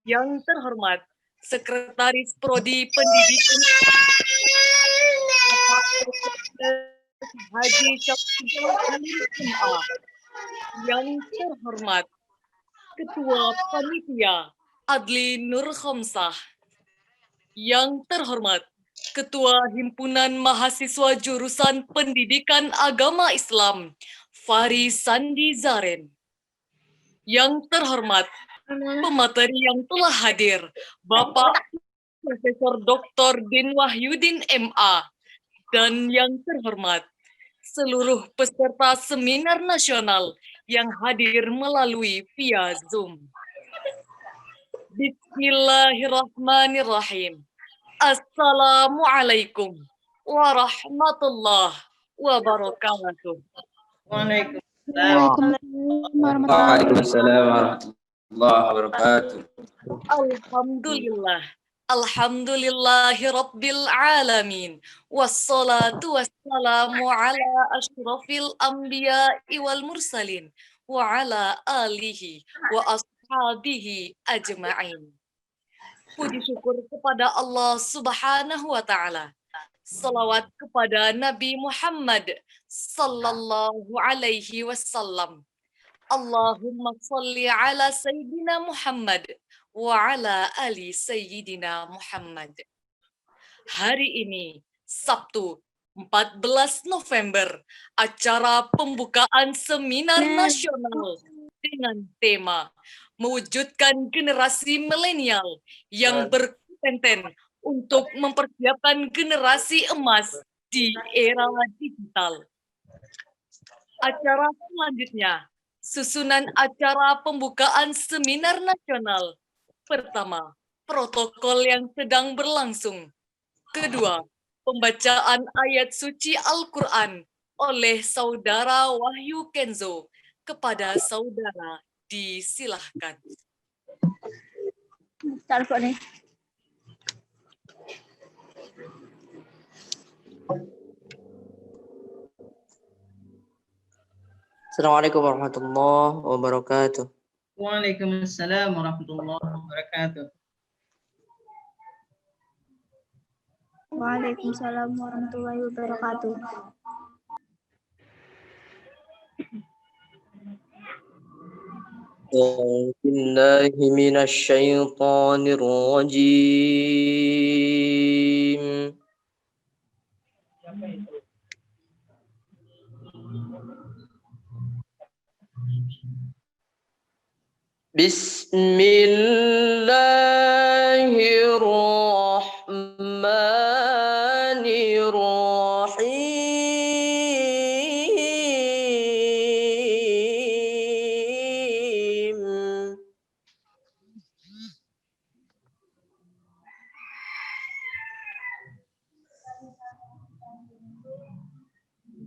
Yang terhormat Sekretaris Prodi Pendidikan Bapak Profesor Haji Syamsuddin Alim MA. Yang terhormat Ketua Panitia Adli Nur Khomsah. Yang terhormat Ketua Himpunan Mahasiswa Jurusan Pendidikan Agama Islam Fahri Sandi Zaren. Yang terhormat pemateri yang telah hadir, Bapak Profesor Dr. Din Wahyudin MA, dan yang terhormat seluruh peserta seminar nasional yang hadir melalui via Zoom. Bismillahirrahmanirrahim. Assalamualaikum warahmatullahi wabarakatuh. Waalaikumsalam warahmatullahi wabarakatuh. Alhamdulillah. Alhamdulillahi Rabbil Alamin. Wassalatu wassalamu ala ashrafil anbiya'i wal mursalin. Wa ala alihi wa ashabihi ajma'in. Puji syukur kepada Allah Subhanahu wa Ta'ala. Salawat kepada Nabi Muhammad sallallahu alaihi wasallam. Allahumma salli ala Sayyidina Muhammad wa ala ali Sayyidina Muhammad. Hari ini, Sabtu 14 November, acara pembukaan seminar nasional dengan tema mewujudkan generasi milenial yang berkompeten untuk mempersiapkan generasi emas di era digital. Acara selanjutnya, susunan acara pembukaan seminar nasional. Pertama, protokol yang sedang berlangsung. Kedua, pembacaan ayat suci Al-Quran oleh Saudara Wahyu Kenzo. Kepada saudara, disilahkan. Assalamualaikum warahmatullahi wabarakatuh. Waalaikumsalam warahmatullahi wabarakatuh. Waalaikumsalam warahmatullahi wabarakatuh. Billahi minasyaitonir rajim. Bismillahirrahmanirrahim.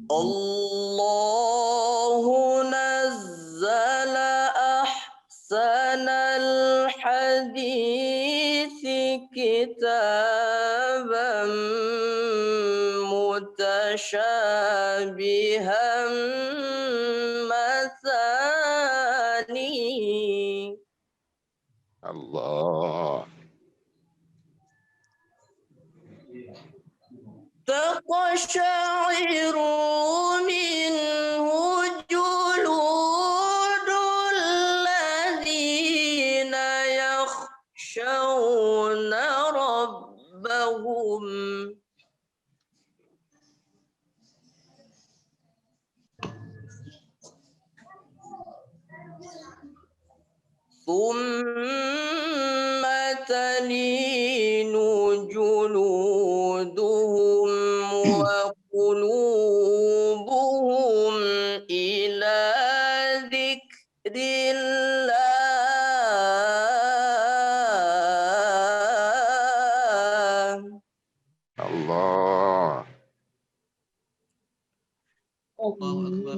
Allahu nazzala ahsanal hadithi kitaban mutasyabihan mathani. Allah. تقشعر منه جلود الذين يخشون ربهم ثم تلين جلودهم وقلوبهم إلى ذكر الله. Allah. Allahumma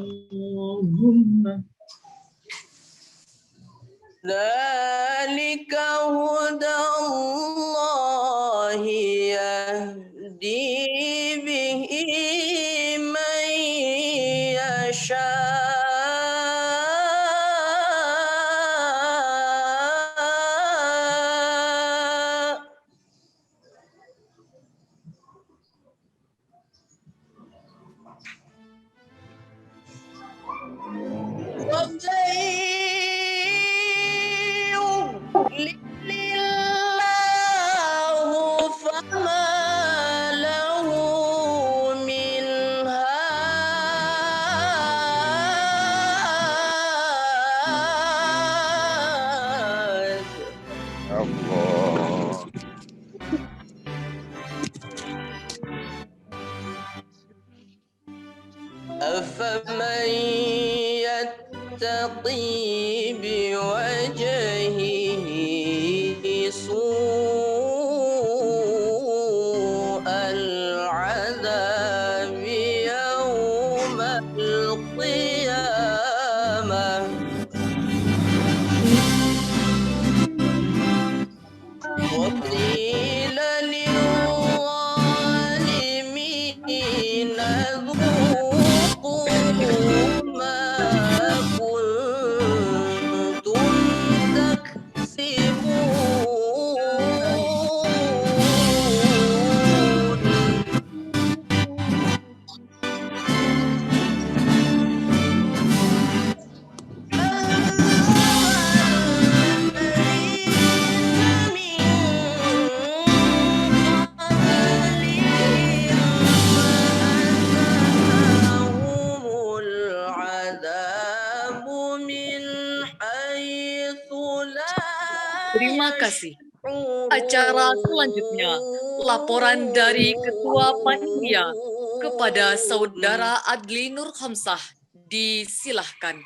ذلك هدى الله يهدي به من أفمن يتقي بوجهه سوء العذاب يوم القيامة وقيل للظالمين ذوقوا ما كنتم تكسبون Terima kasih. Acara selanjutnya, laporan dari Ketua Panitia kepada Saudara Adli Nur Khamsah. Disilahkan.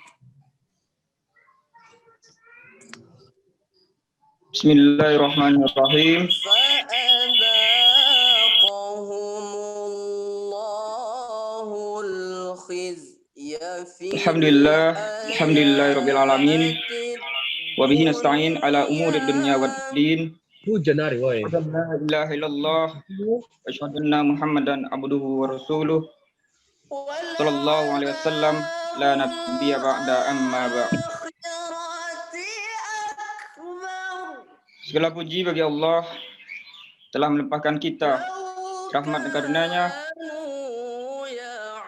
Bismillahirrahmanirrahim. Alhamdulillah, alhamdulillahirabbil alamin. Wa bihi nasta'in ala umuri dunya waddin. Hujan hari, woi. La ilaha illallah wa asyhadu anna Muhammadan abduhu wa rasuluh. Sallallahu alaihi wasallam la nabiyya ba'da amma ba'd. Segala puji bagi Allah telah melimpahkan kita rahmat dan karunia-Nya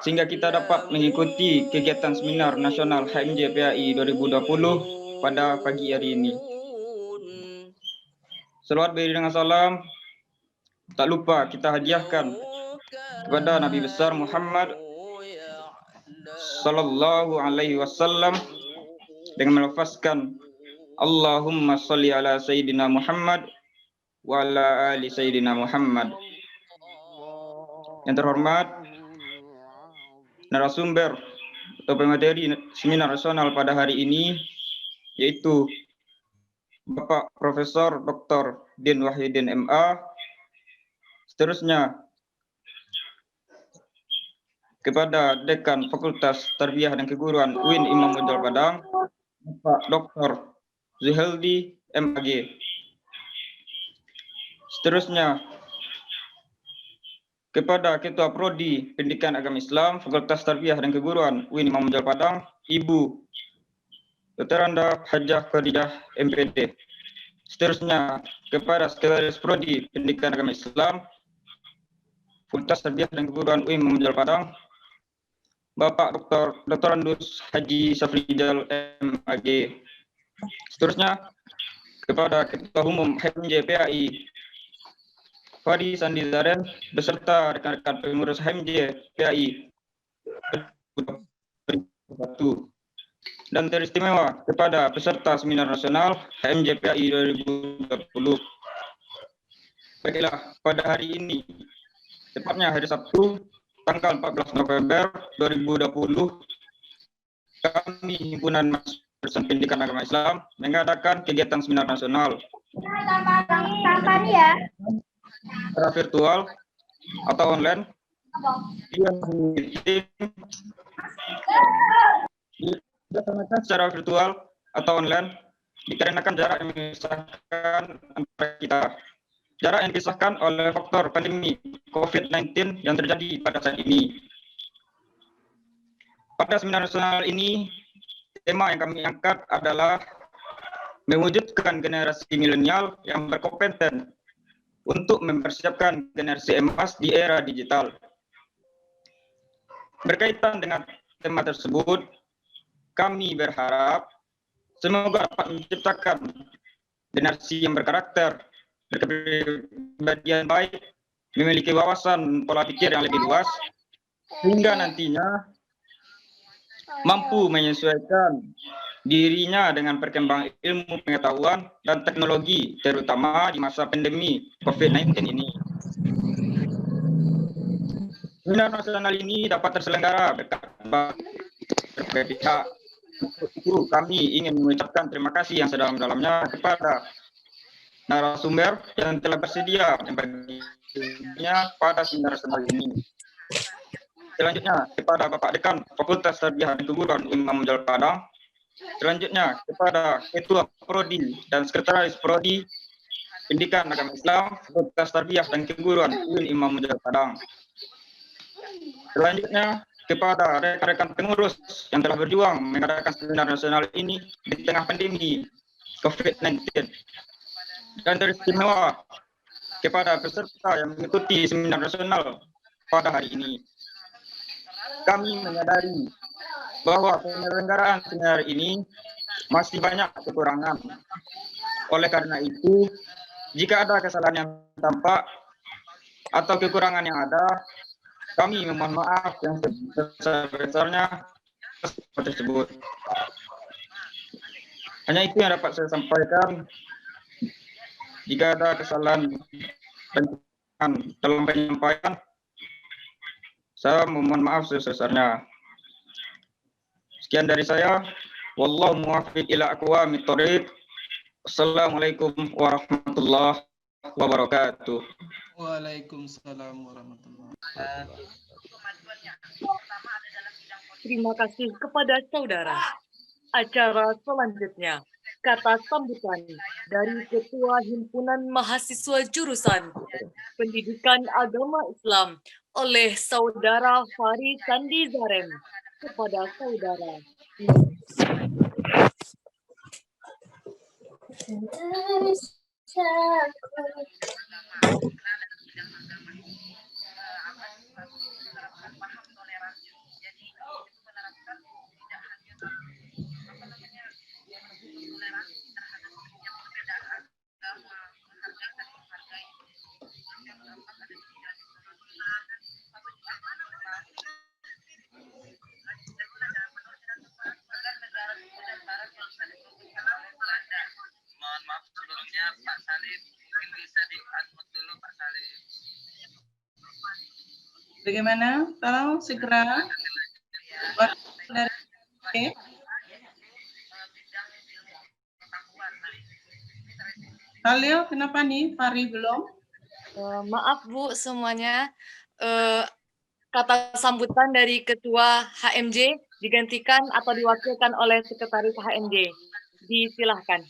sehingga kita dapat mengikuti kegiatan seminar nasional HMJ PAI 2020 pada pagi hari ini. Selawat beri dengan salam tak lupa kita hadiahkan kepada Nabi besar Muhammad sallallahu alaihi wasallam dengan melafazkan Allahumma sholli ala sayyidina Muhammad wa ala ali sayyidina Muhammad. Yang terhormat narasumber atau pemateri seminar nasional pada hari ini yaitu Bapak Profesor Dr. Din Wahidin MA. Seterusnya kepada Dekan Fakultas Tarbiyah dan Keguruan UIN Imam Bonjol Padang, Bapak Dr. Zuheldi MAG. Seterusnya kepada Ketua Prodi Pendidikan Agama Islam Fakultas Tarbiyah dan Keguruan UIN Imam Bonjol Padang, Ibu Dr. Anda Hajah Khadijah MPD. Seterusnya kepada Sekretaris Prodi Pendidikan Agama Islam Fakultas Tarbiyah dan Keguruan UIN Imam Bonjol Padang, Bapak Dr. Andus Haji Safrijal MAG. Seterusnya kepada Ketua Umum HMJ PAI Fadi Sandi Zaren beserta rekan-rekan pengurus HMJ PAI dan teristimewa kepada peserta seminar nasional HMJ PAI 2020. Baiklah, pada hari ini, tepatnya hari Sabtu, tanggal 14 November 2020, kami Himpunan Mahasiswa Pendidikan Agama Islam mengadakan kegiatan seminar nasional secara virtual atau online secara virtual atau online dikarenakan jarak yang memisahkan antara kita. Jarak yang dipisahkan oleh faktor pandemi COVID-19 yang terjadi pada saat ini. Pada seminar nasional ini, tema yang kami angkat adalah mewujudkan generasi milenial yang berkompeten untuk mempersiapkan generasi emas di era digital. Berkaitan dengan tema tersebut, kami berharap semoga dapat menciptakan generasi yang berkarakter, berkepribadian baik, memiliki wawasan pola pikir yang lebih luas, sehingga nantinya mampu menyesuaikan dirinya dengan perkembangan ilmu pengetahuan dan teknologi, terutama di masa pandemi COVID-19 ini. Seminar nasional ini dapat terselenggara berbagai pihak. Untuk itu kami ingin mengucapkan terima kasih yang sedalam-dalamnya kepada narasumber yang telah bersedia membaginya pada seminar nasional ini. Selanjutnya kepada Bapak Dekan Fakultas Tarbiyah dan Keguruan Imam Munjal Padang. Selanjutnya kepada Ketua Prodi dan Sekretaris Prodi Pendidikan Agama Islam Fakultas Tarbiyah dan Keguruan UIN Imam Munjal Padang. Selanjutnya kepada rekan-rekan pengurus yang telah berjuang mengadakan seminar nasional ini di tengah pandemi COVID-19. Dan teristimewa kepada peserta yang mengikuti seminar nasional pada hari ini. Kami menyadari bahwa penyelenggaraan seminar ini masih banyak kekurangan. Oleh karena itu, jika ada kesalahan yang tampak atau kekurangan yang ada, kami memohon maaf yang sebesar-besarnya tersebut. Hanya itu yang dapat saya sampaikan. Jika ada kesalahan dalam penyampaian, saya memohon maaf sebesar-besarnya. Sekian dari saya. Wallahu muwaffiq ila aqwamit thoriq. Assalamualaikum warahmatullahi wabarakatuh. Waalaikumsalam warahmatullahi wabarakatuh. Terima kasih kepada saudara. Acara selanjutnya, kata sambutan dari Ketua Himpunan Mahasiswa Jurusan Pendidikan Agama Islam oleh Saudara Fari Sandi Zarem kepada saudara. Mohon maaf sebelumnya Pak Salim, mungkin bisa di-unmute dulu Pak Salim. Bagaimana? Tolong segera. Oke. Khalil, kenapa nih? Fari belum? Maaf Bu semuanya, kata sambutan dari Ketua HMJ digantikan atau diwakilkan oleh Sekretaris HMJ. Disilahkan.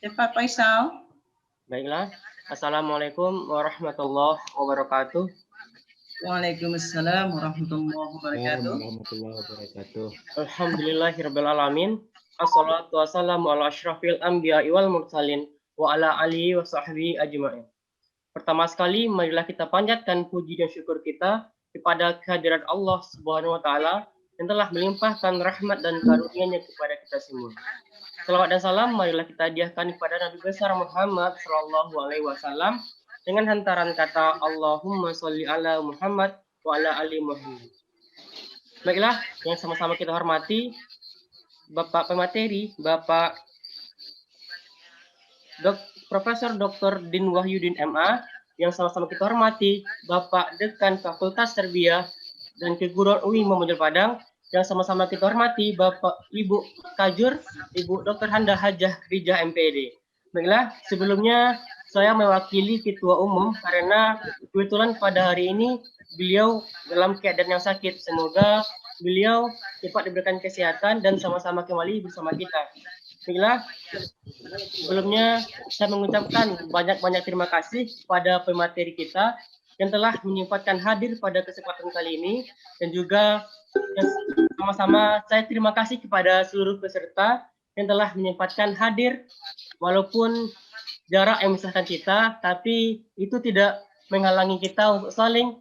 Ya, Pak Faisal. Baiklah, Assalamualaikum warahmatullahi wabarakatuh. Waalaikumsalam warahmatullahi wabarakatuh. Alhamdulillahirabbil alamin. Assalatu wassalamu ala asyrafil anbiya'i wal mursalin wa ala alihi wa sahbihi ajma'in. Pertama sekali, marilah kita panjatkan puji dan syukur kita kepada kehadirat Allah Subhanahu wa taala yang telah melimpahkan rahmat dan karunia-Nya kepada kita semua. Salawat dan salam marilah kita hadiahkan kepada Nabi besar Muhammad sallallahu alaihi wasallam dengan hantaran kata Allahumma sholli ala Muhammad wa ala ali Muhammad. Baiklah, yang sama-sama kita hormati Bapak pemateri, Bapak Profesor Dr. Din Wahyudin MA, yang sama-sama kita hormati Bapak Dekan Fakultas Tarbiyah dan Keguruan UI Imam Munjal Padang, yang sama-sama kita hormati Bapak Ibu Kajur, Ibu Dr. Handa Hajah Rijah MPD. Baiklah, sebelumnya saya mewakili Ketua Umum karena kebetulan pada hari ini beliau dalam keadaan yang sakit. Semoga beliau cepat diberikan kesehatan dan sama-sama kembali bersama kita. Baiklah, sebelumnya saya mengucapkan banyak-banyak terima kasih pada pemateri kita yang telah menyempatkan hadir pada kesempatan kali ini, dan juga sama-sama saya terima kasih kepada seluruh peserta yang telah menyempatkan hadir walaupun jarak yang memisahkan kita, tapi itu tidak menghalangi kita untuk saling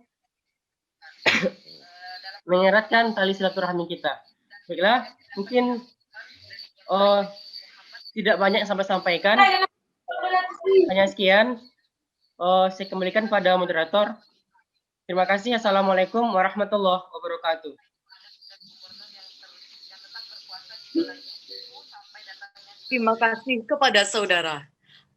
mengeratkan tali silaturahmi kita. Baiklah, mungkin tidak banyak yang sampai sampaikan, hanya sekian. Saya kembalikan pada moderator. Terima kasih. Assalamualaikum warahmatullahi wabarakatuh. Terima kasih kepada saudara.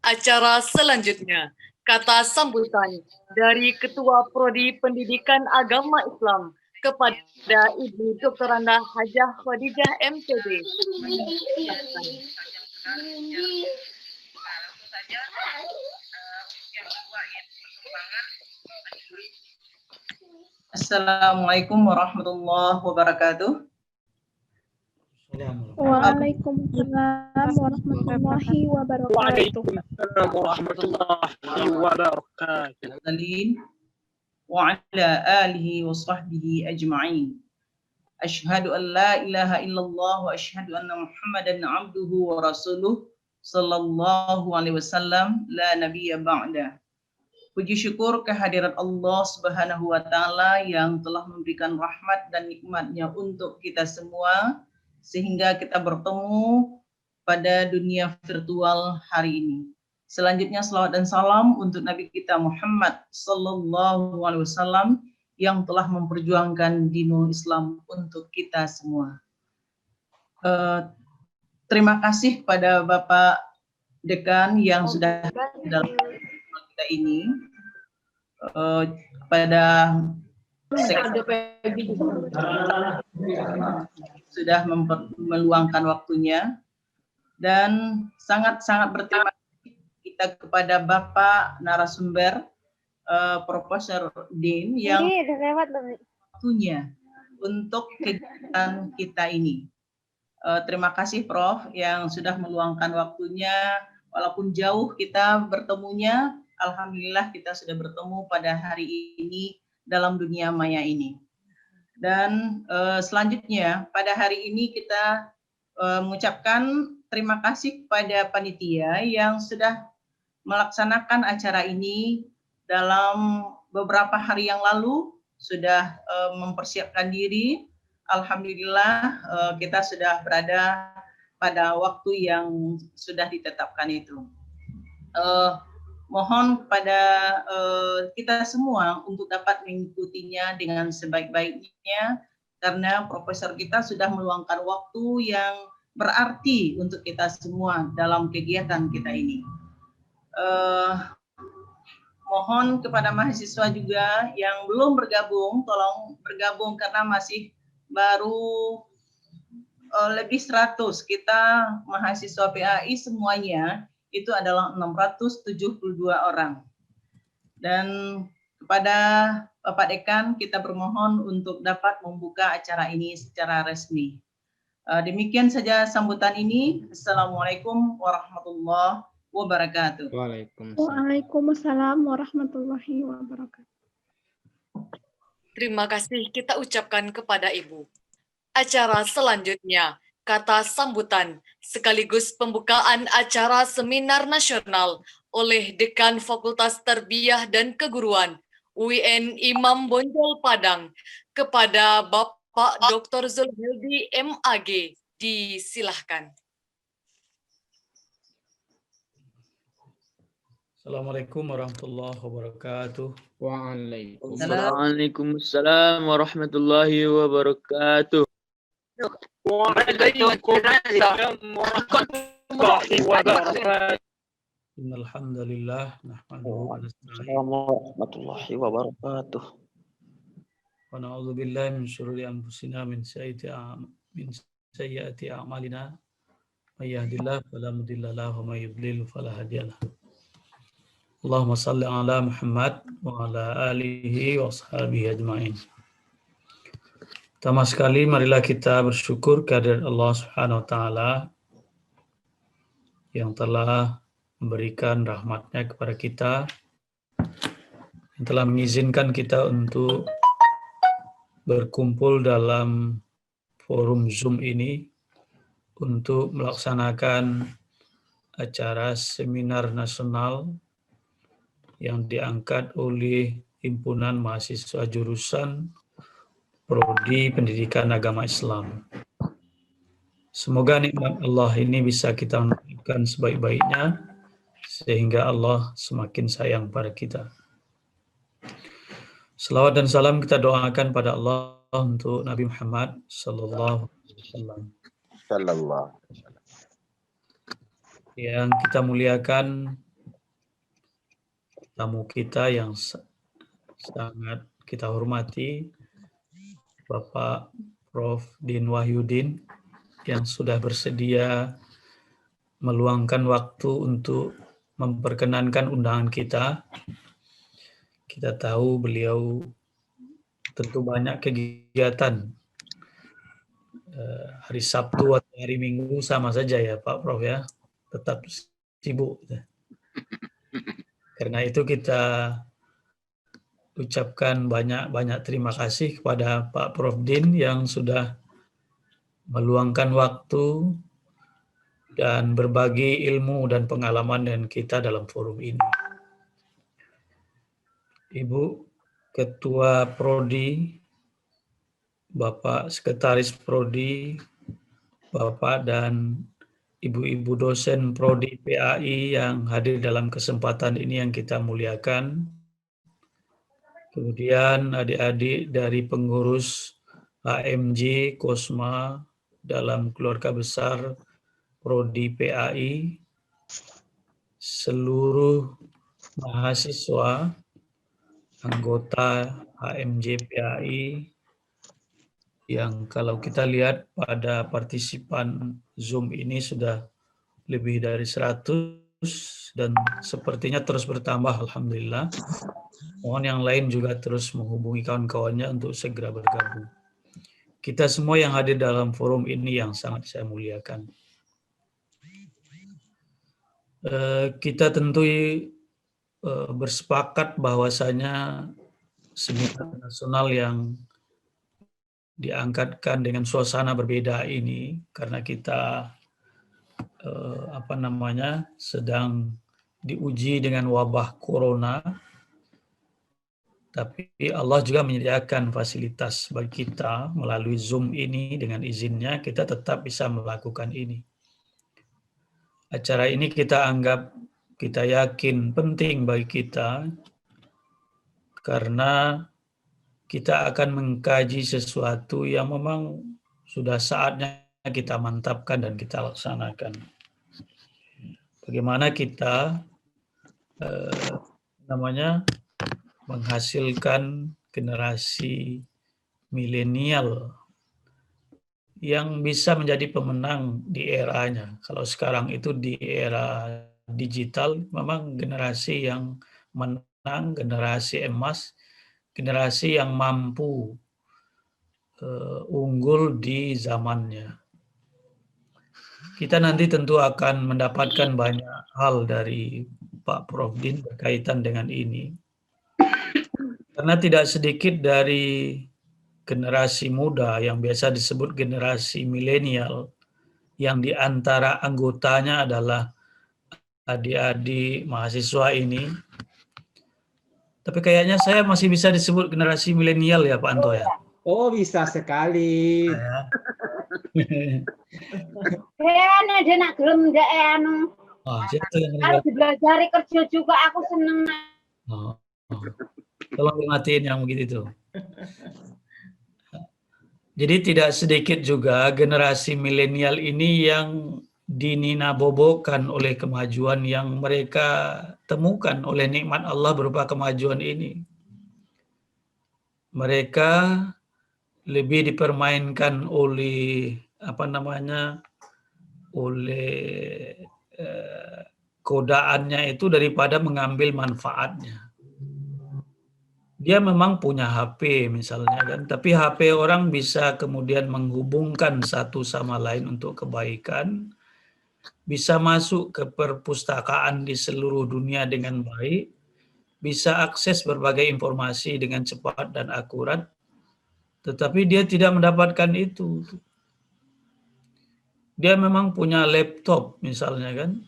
Acara selanjutnya, kata sambutan dari Ketua Prodi Pendidikan Agama Islam kepada Ibu Dr. Randa Hajah Khadijah MPD. Langsung saja yang kedua yaitu perkembangan Assalamualaikum warahmatullahi wabarakatuh. Waalaikumsalam warahmatullahi wabarakatuh. warahmatullahi wabarakatuh. Salin wa ala alihi wa sahbihi ajma'in. Asyhadu an la ilaha illallah wa asyhadu anna Muhammadan abduhu wa rasuluh sallallahu alaihi wasallam la nabiyya ba'da. Puji syukur kehadirat Allah Subhanahu wa taala yang telah memberikan rahmat dan nikmat-Nya untuk kita semua sehingga kita bertemu pada dunia virtual hari ini. Selanjutnya selawat dan salam untuk Nabi kita Muhammad sallallahu alaihi wasallam yang telah memperjuangkan dinul Islam untuk kita semua. Terima kasih pada Bapak Dekan yang sudah dalam kita ini pada sudah meluangkan waktunya, dan sangat-sangat berterima kasih kita kepada Bapak narasumber Profesor Din yang waktunya untuk kegiatan kita ini. Terima kasih Prof yang sudah meluangkan waktunya, walaupun jauh kita bertemunya, alhamdulillah kita sudah bertemu pada hari ini dalam dunia maya ini. Dan selanjutnya pada hari ini kita mengucapkan terima kasih kepada panitia yang sudah melaksanakan acara ini dalam beberapa hari yang lalu, sudah mempersiapkan diri. Alhamdulillah kita sudah berada pada waktu yang sudah ditetapkan itu. Mohon pada kita semua untuk dapat mengikutinya dengan sebaik-baiknya, karena profesor kita sudah meluangkan waktu yang berarti untuk kita semua dalam kegiatan kita ini. Mohon kepada mahasiswa juga yang belum bergabung, tolong bergabung karena masih baru lebih 100. Kita mahasiswa PAI semuanya itu adalah 672 orang. Dan kepada Bapak Dekan kita bermohon untuk dapat membuka acara ini secara resmi. Demikian saja sambutan ini. Assalamualaikum warahmatullahi wabarakatuh. Waalaikumsalam warahmatullahi wabarakatuh. Terima kasih kita ucapkan kepada Ibu. Acara selanjutnya, kata sambutan sekaligus pembukaan acara seminar nasional oleh Dekan Fakultas Tarbiyah dan Keguruan UIN Imam Bonjol Padang kepada Bapak Dr. Zulhildi MAG. Disilahkan. Assalamualaikum warahmatullahi wabarakatuh. Waalaikumsalam warahmatullahi wabarakatuh. Waalaikumsalam warahmatullahi wabarakatuh. Innal hamdalillah nahmaduhu wa nasta'inuhu Warahmatullahi wabarakatuh. wa na'udzu billahi min syururi anfusina min sayyiati a'malina. May yahdihillahu fala mudilla lahu wa may yudlil fala hadiya lahu. Allahumma salli ala Muhammad wa ala alihi wa sahbihi ajma'in. Pertama sekali marilah kita bersyukur kehadirat Allah Subhanahu wa taala yang telah memberikan rahmat-Nya kepada kita, yang telah mengizinkan kita untuk berkumpul dalam forum Zoom ini untuk melaksanakan acara seminar nasional yang diangkat oleh Himpunan Mahasiswa Jurusan Prodi Pendidikan Agama Islam. Semoga nikmat Allah ini bisa kita manfaatkan sebaik-baiknya sehingga Allah semakin sayang pada kita. Selawat dan salam kita doakan pada Allah untuk Nabi Muhammad sallallahu alaihi wasallam. Yang kita muliakan tamu kita yang sangat kita hormati, Bapak Prof. Din Wahyudin, yang sudah bersedia meluangkan waktu untuk memperkenankan undangan kita. Kita tahu beliau tentu banyak kegiatan. Hari Sabtu atau hari Minggu sama saja ya Pak Prof ya, tetap sibuk. Karena itu kita ucapkan banyak-banyak terima kasih kepada Pak Prof Din yang sudah meluangkan waktu dan berbagi ilmu dan pengalaman dengan kita dalam forum ini. Ibu Ketua Prodi, Bapak Sekretaris Prodi, Bapak dan Ibu-ibu dosen Prodi PAI yang hadir dalam kesempatan ini yang kita muliakan. Kemudian adik-adik dari pengurus HMJ Kosma dalam keluarga besar Prodi PAI, seluruh mahasiswa, anggota HMJ PAI, yang kalau kita lihat pada partisipan Zoom ini sudah lebih dari 100 dan sepertinya terus bertambah, alhamdulillah. Mohon yang lain juga terus menghubungi kawan-kawannya untuk segera bergabung. Kita semua yang hadir dalam forum ini yang sangat saya muliakan. Kita tentu bersepakat bahwasanya seminar nasional yang diangkatkan dengan suasana berbeda ini karena kita sedang diuji dengan wabah corona, tapi Allah juga menyediakan fasilitas bagi kita melalui Zoom ini. Dengan izinnya kita tetap bisa melakukan ini. Acara ini kita anggap, kita yakin penting bagi kita karena kita akan mengkaji sesuatu yang memang sudah saatnya kita mantapkan dan kita laksanakan. Bagaimana kita menghasilkan generasi milenial yang bisa menjadi pemenang di eranya. Kalau sekarang itu di era digital, memang generasi yang menang, generasi emas, generasi yang mampu unggul di zamannya. Kita nanti tentu akan mendapatkan banyak hal dari Pak Prof Din berkaitan dengan ini. Karena tidak sedikit dari generasi muda yang biasa disebut generasi milenial, yang di antara anggotanya adalah adik-adik mahasiswa ini. Tapi kayaknya saya masih bisa disebut generasi milenial ya Pak Anto ya? Oh, bisa sekali. Dia nak gelem ndak anu. Siapa yang harus belajar kerja juga, aku seneng. Tolong dimatiin yang begitu itu. Jadi tidak sedikit juga generasi milenial ini yang dininabobokan oleh kemajuan yang mereka temukan oleh nikmat Allah berupa kemajuan ini. Mereka lebih dipermainkan oleh godaannya itu daripada mengambil manfaatnya. Dia memang punya HP misalnya kan, tapi HP orang bisa kemudian menghubungkan satu sama lain untuk kebaikan, bisa masuk ke perpustakaan di seluruh dunia dengan baik, bisa akses berbagai informasi dengan cepat dan akurat, tetapi dia tidak mendapatkan itu. Dia memang punya laptop misalnya kan,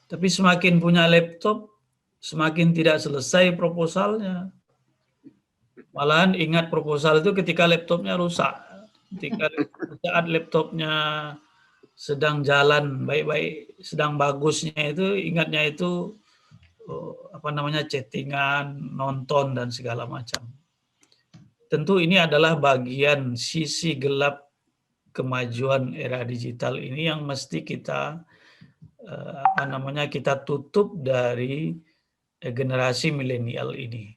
tapi semakin punya laptop, semakin tidak selesai proposalnya. Malahan ingat proposal itu ketika laptopnya rusak. Ketika saat laptopnya sedang jalan baik-baik, sedang bagusnya itu, ingatnya itu chattingan, nonton dan segala macam. Tentu ini adalah bagian sisi gelap kemajuan era digital ini yang mesti kita kita tutup dari generasi milenial ini.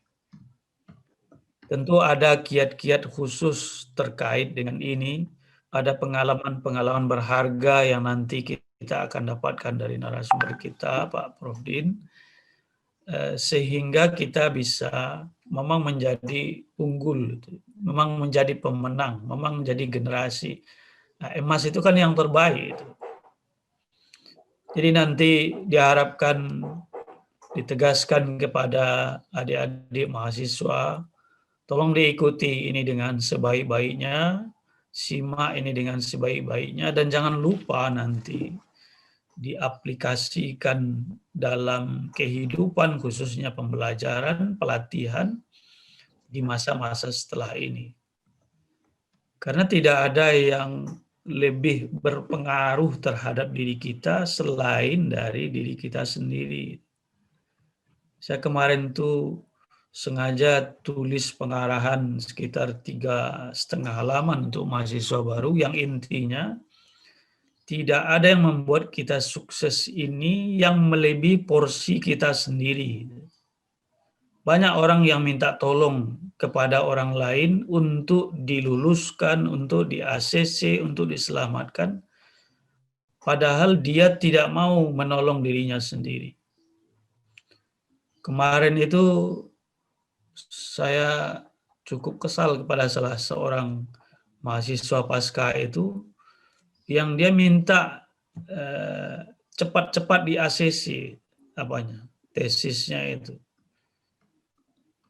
Tentu ada kiat-kiat khusus terkait dengan ini, ada pengalaman-pengalaman berharga yang nanti kita akan dapatkan dari narasumber kita, Pak Prof. Din, sehingga kita bisa memang menjadi unggul, memang menjadi pemenang, memang menjadi generasi. Nah, emas itu kan yang terbaik. Jadi nanti diharapkan ditegaskan kepada adik-adik mahasiswa, tolong diikuti ini dengan sebaik-baiknya, simak ini dengan sebaik-baiknya, dan jangan lupa nanti diaplikasikan dalam kehidupan, khususnya pembelajaran, pelatihan di masa-masa setelah ini. Karena tidak ada yang lebih berpengaruh terhadap diri kita selain dari diri kita sendiri. Saya kemarin tuh sengaja tulis pengarahan sekitar 3,5 halaman untuk mahasiswa baru yang intinya tidak ada yang membuat kita sukses ini yang melebihi porsi kita sendiri. Banyak orang yang minta tolong kepada orang lain untuk diluluskan, untuk di-ACC, untuk diselamatkan, padahal dia tidak mau menolong dirinya sendiri. Kemarin itu saya cukup kesal kepada salah seorang mahasiswa pasca itu yang dia minta cepat-cepat di-ACC tesisnya itu.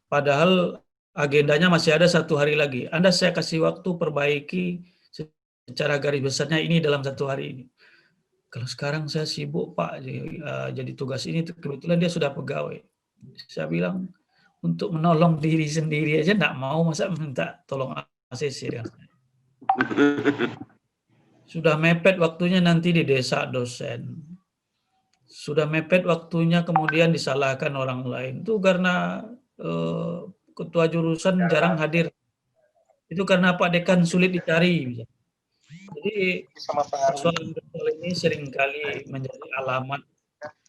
Padahal agendanya masih ada 1 hari lagi. Anda saya kasih waktu perbaiki secara garis besarnya ini dalam 1 hari ini. Kalau sekarang saya sibuk Pak, jadi tugas ini, kebetulan dia sudah pegawai. Saya bilang, untuk menolong diri sendiri aja enggak mau, masa minta tolong ACC dengan saya. Sudah mepet waktunya nanti didesak dosen. Sudah mepet waktunya kemudian disalahkan orang lain. Itu karena ketua jurusan jarang hadir. Itu karena Pak Dekan sulit dicari. Jadi persoalan ini seringkali menjadi alamat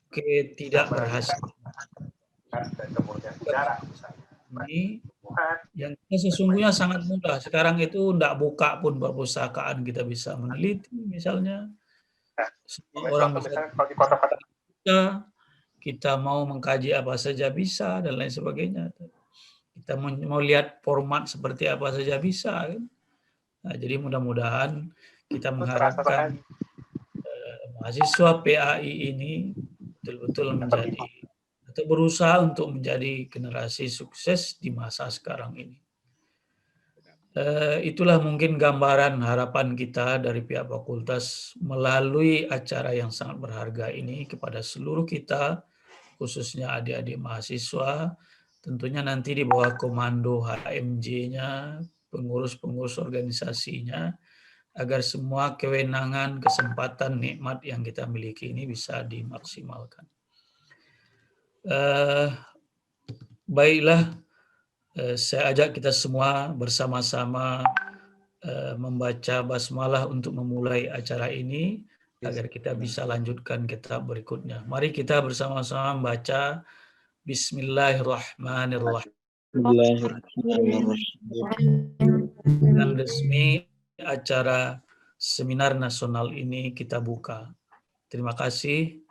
ketidakberhasilan. Ini yang sesungguhnya sangat mudah. Sekarang itu tidak buka pun perpustakaan, kita bisa meneliti misalnya. Semua orang bisa, kita mau mengkaji apa saja bisa, dan lain sebagainya. Kita mau lihat format seperti apa saja bisa. Kan? Nah, jadi mudah-mudahan kita mengharapkan mahasiswa PAI ini betul-betul menjadi atau berusaha untuk menjadi generasi sukses di masa sekarang ini. Itulah mungkin gambaran harapan kita dari pihak fakultas melalui acara yang sangat berharga ini kepada seluruh kita, khususnya adik-adik mahasiswa, tentunya nanti di bawah komando HMJ-nya, pengurus-pengurus organisasinya, agar semua kewenangan, kesempatan, nikmat yang kita miliki ini bisa dimaksimalkan. Baiklah, saya ajak kita semua bersama-sama membaca basmalah untuk memulai acara ini agar kita bisa lanjutkan kitab berikutnya. Mari kita bersama-sama membaca Bismillahirrahmanirrahim. Dengan resmi acara seminar nasional ini kita buka. Terima kasih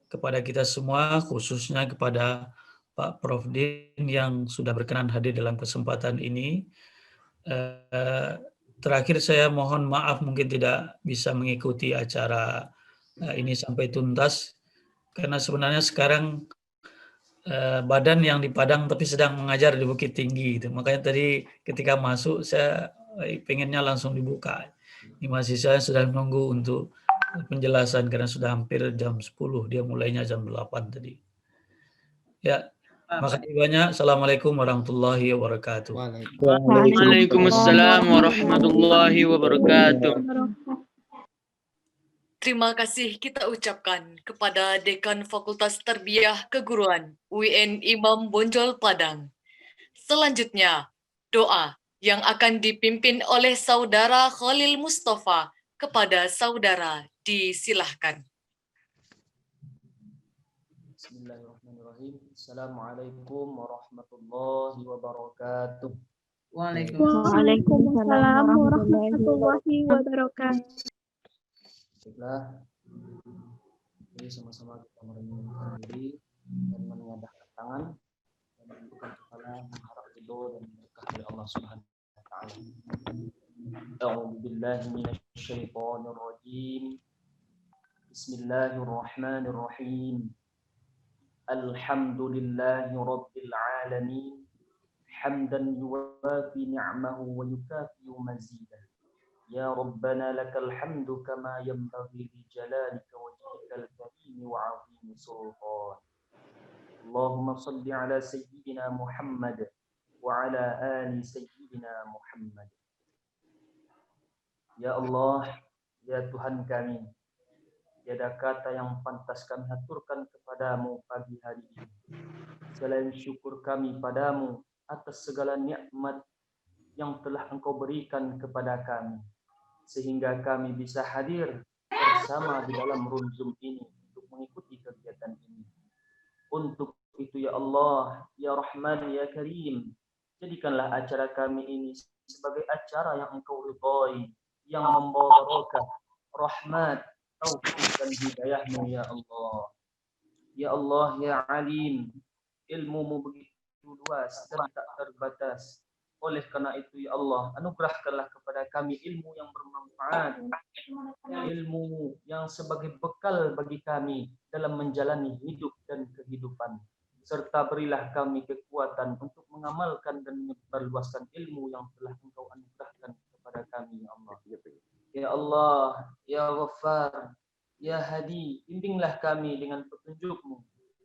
kepada kita semua, khususnya kepada Pak Prof. Din yang sudah berkenan hadir dalam kesempatan ini. Terakhir saya mohon maaf mungkin tidak bisa mengikuti acara ini sampai tuntas, karena sebenarnya sekarang badan yang di Padang tapi sedang mengajar di Bukit Tinggi. Makanya tadi ketika masuk saya pengennya langsung dibuka. Ini mahasiswa sudah menunggu untuk penjelasan karena sudah hampir jam 10, dia mulainya jam 8 tadi. Ya, makasih banyak. Assalamualaikum warahmatullahi wabarakatuh. Waalaikumsalam warahmatullahi wabarakatuh. Terima kasih kita ucapkan kepada Dekan Fakultas Tarbiyah Keguruan UIN Imam Bonjol Padang. Selanjutnya, doa yang akan dipimpin oleh Saudara Khalil Mustafa kepada saudara, disilahkan. Bismillahirrahmanirrahim. Bismillahirrahmanirrahim. Assalamualaikum warahmatullahi wabarakatuh. Waalaikumsalam warahmatullahi wabarakatuh. Baiklah, mari sama-sama kita merendahkan diri dan menengadahkan tangan dan menundukkan kepala mengharap ridho dan berkah dari Allah Subhanahu wa taala. A'udzu billahi minasy syaithanir rajim. Bismillahirrahmanirrahim. Alhamdulillahi rabbil alamin. Hamdan yuwafi ni'amahu wa yukafi mazidah. Ya Rabbana lakal hamdu kama yanbaghi li jalalika wajhikal karim wa 'azimi sultan. Allahumma salli ala sayyidina Muhammad wa ala ali sayyidina Muhammad. Ya Allah, ya Tuhan kami, tiada kata yang pantas kami haturkan kepadamu pagi hari ini. Selain syukur kami padamu atas segala nikmat yang telah Engkau berikan kepada kami, sehingga kami bisa hadir bersama di dalam room Zoom ini untuk mengikuti kegiatan ini. Untuk itu ya Allah, ya Rahman, ya Karim, jadikanlah acara kami ini sebagai acara yang Engkau ridhai, yang membawa barokah, rahmat, taufik dan hidayah-Mu ya Allah. Ya Allah, ya Alim, ilmu-Mu begitu luas dan tak terbatas. Oleh karena itu ya Allah, anugerahkanlah kepada kami ilmu yang bermanfaat, ilmu yang sebagai bekal bagi kami dalam menjalani hidup dan kehidupan, serta berilah kami kekuatan untuk mengamalkan dan menyebarluaskan ilmu yang telah Engkau anugerahkan kepada kami ya Allah. Ya Allah, ya Ghaffar, ya Hadi, bimbinglah kami dengan petunjuk-Mu.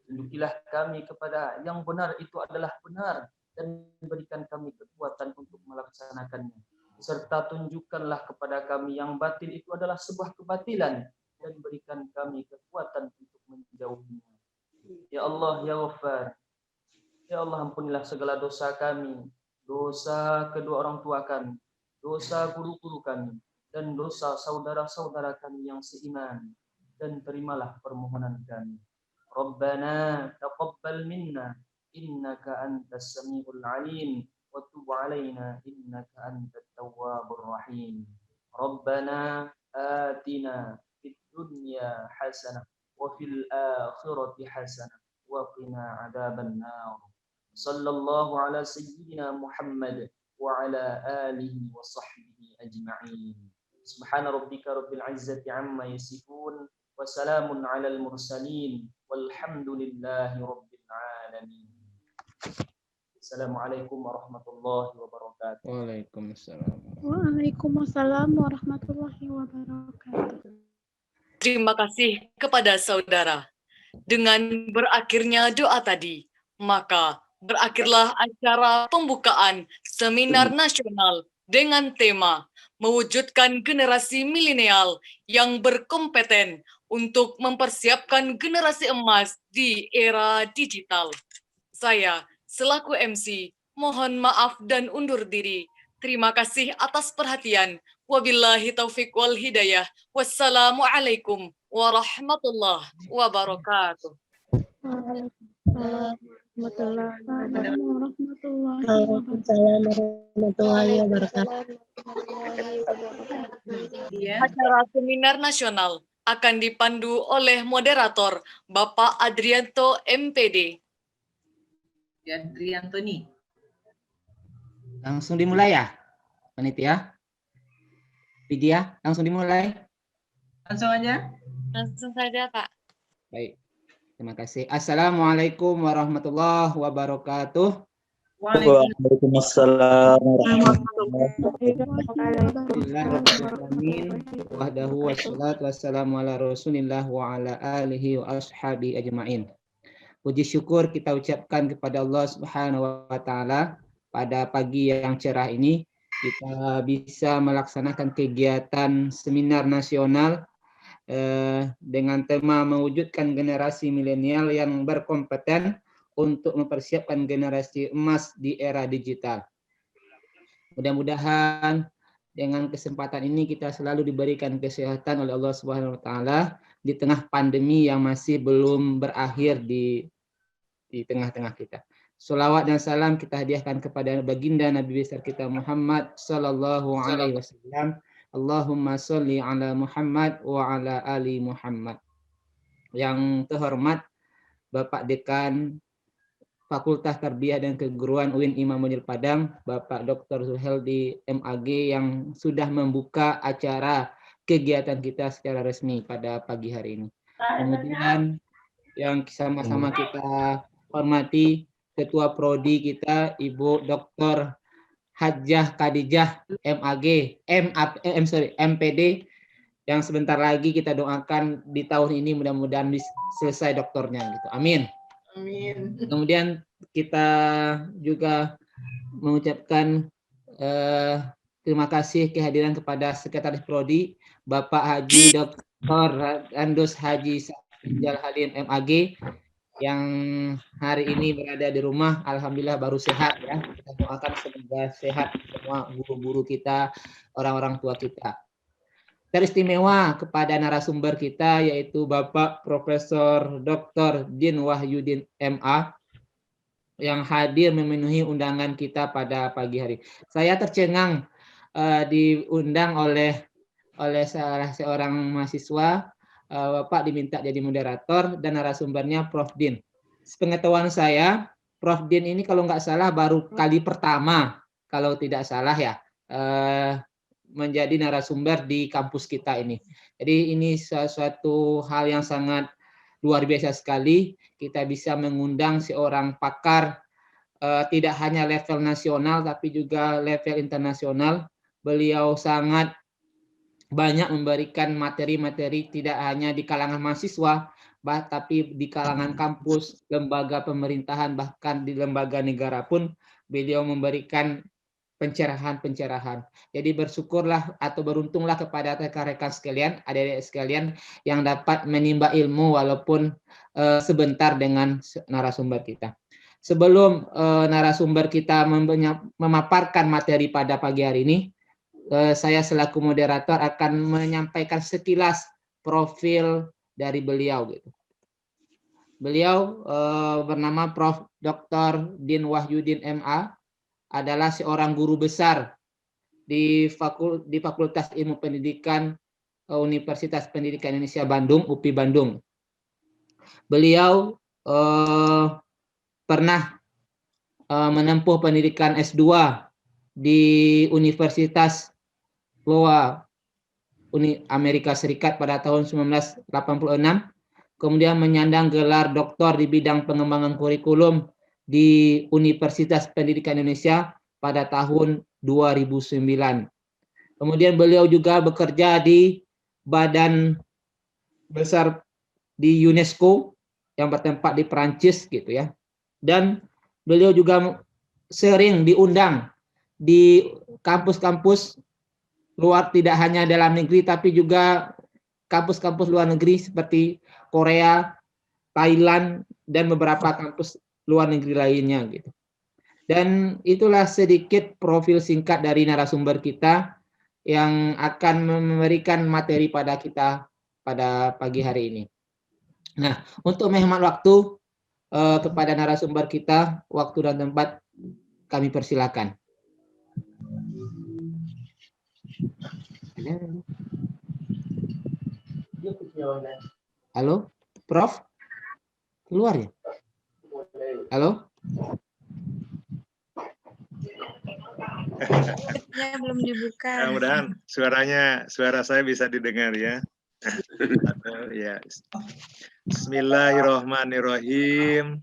Tunjukilah kami kepada yang benar itu adalah benar dan berikan kami kekuatan untuk melaksanakannya. Serta tunjukkanlah kepada kami yang batil itu adalah sebuah kebatilan dan berikan kami kekuatan untuk menjauhinya. Ya Allah, ya Ghaffar, ya Allah, ampunilah segala dosa kami, dosa kedua orang tua kami, dosa guru-guru kami, dan dosa saudara-saudara kami yang seiman, dan terimalah permohonan kami. Rabbana taqabbal minna innaka antas samiul alim wa tub alaina innaka antat tawwabur rahim. Rabbana atina fid dunya hasanah wa fil akhirati hasanah wa qina adzaban nar. Sallallahu ala sayyidina Muhammad wa ala alihi wa sahbihi ajma'in. Subhana rabbika rabbil izzati amma yasifun wa salamun alal mursalin walhamdulillahi rabbil alamin. Assalamualaikum warahmatullahi wabarakatuh. Waalaikumsalam. Waalaikumsalam warahmatullahi wabarakatuh. Terima kasih kepada saudara. Dengan berakhirnya doa tadi, maka berakhirlah acara pembukaan seminar nasional dengan tema mewujudkan generasi milenial yang berkompeten untuk mempersiapkan generasi emas di era digital. Saya selaku MC mohon maaf dan undur diri. Terima kasih atas perhatian. Wabillahi taufik wal hidayah. Wassalamualaikum warahmatullahi wabarakatuh. Warahmatullahi wabarakatuh. Acara seminar nasional akan dipandu oleh moderator Bapak Adrianto MPD. Adrianto nih. Langsung dimulai ya, panitia? Vidya, langsung dimulai? Langsung aja. Langsung saja, Pak. Baik, terima kasih. Assalamualaikum warahmatullahi wabarakatuh. Waalaikumsalam Bismillahirrahmanirrahim. Wahdahu wassalatu wassalamu ala Rasulillah wa ala alihi wa ashabi ajmain. Puji syukur kita ucapkan kepada Allah Subhanahu wa taala pada pagi yang cerah ini kita bisa melaksanakan kegiatan seminar nasional dengan tema mewujudkan generasi milenial yang berkompeten untuk mempersiapkan generasi emas di era digital. Mudah-mudahan dengan kesempatan ini kita selalu diberikan kesehatan oleh Allah Subhanahu wa taala di tengah pandemi yang masih belum berakhir di di tengah-tengah kita. Salawat dan salam kita hadiahkan kepada baginda Nabi besar kita Muhammad sallallahu alaihi wasallam. Allahumma sholli ala Muhammad wa ala ali Muhammad. Yang terhormat Bapak Dekan Fakultas Tarbiyah dan Keguruan UIN Imam Bonjol Padang, Bapak Dr. Zulheldi MAG yang sudah membuka acara kegiatan kita secara resmi pada pagi hari ini. Kemudian yang sama-sama kita hormati Ketua Prodi kita Ibu Dr. Hajjah Khadijah MAG, MPD yang sebentar lagi kita doakan di tahun ini mudah-mudahan selesai doktornya gitu. Amin. Amin. Kemudian kita juga mengucapkan terima kasih kehadiran kepada Sekretaris Prodi Bapak Haji Dr. Andus Haji Jalhalin MAG yang hari ini berada di rumah, alhamdulillah baru sehat ya. Kita doakan semoga sehat semua guru-guru kita, orang-orang tua kita. Teristimewa kepada narasumber kita yaitu Bapak Profesor Dr. Din Wahyudin MA yang hadir memenuhi undangan kita pada pagi hari. Saya tercengang diundang oleh salah seorang mahasiswa. Bapak diminta jadi moderator dan narasumbernya Prof. Din. Sepengetahuan saya, Prof. Din ini kalau nggak salah baru kali pertama, kalau tidak salah ya, menjadi narasumber di kampus kita ini. Jadi ini suatu hal yang sangat luar biasa sekali. Kita bisa mengundang seorang pakar tidak hanya level nasional tapi juga level internasional. Beliau sangat banyak memberikan materi-materi tidak hanya di kalangan mahasiswa, tapi di kalangan kampus, lembaga pemerintahan, bahkan di lembaga negara pun beliau memberikan pencerahan-pencerahan. Jadi bersyukurlah atau beruntunglah kepada rekan-rekan sekalian, adik-adik sekalian yang dapat menimba ilmu walaupun sebentar dengan narasumber kita. Sebelum narasumber kita memaparkan materi pada pagi hari ini, saya selaku moderator akan menyampaikan sekilas profil dari beliau. Gitu. Beliau bernama Prof. Dr. Din Wahyudin MA, adalah seorang guru besar di Fakultas Ilmu Pendidikan Universitas Pendidikan Indonesia Bandung, UPI Bandung. Beliau pernah menempuh pendidikan S2 di Universitas Iowa, Amerika Serikat pada tahun 1986, kemudian menyandang gelar doktor di bidang pengembangan kurikulum di Universitas Pendidikan Indonesia pada tahun 2009. Kemudian beliau juga bekerja di badan besar di UNESCO yang bertempat di Perancis gitu ya. Dan beliau juga sering diundang di kampus-kampus luar, tidak hanya dalam negeri tapi juga kampus-kampus luar negeri seperti Korea, Thailand dan beberapa kampus luar negeri lainnya gitu. Dan itulah sedikit profil singkat dari narasumber kita yang akan memberikan materi pada kita pada pagi hari ini. Nah, untuk menghemat waktu kepada narasumber kita, waktu dan tempat kami persilakan. Halo, Prof? Keluar ya? Halo? Belum dibuka. Mudah-mudahan suara saya bisa didengar ya. Ya. Bismillahirrahmanirrahim.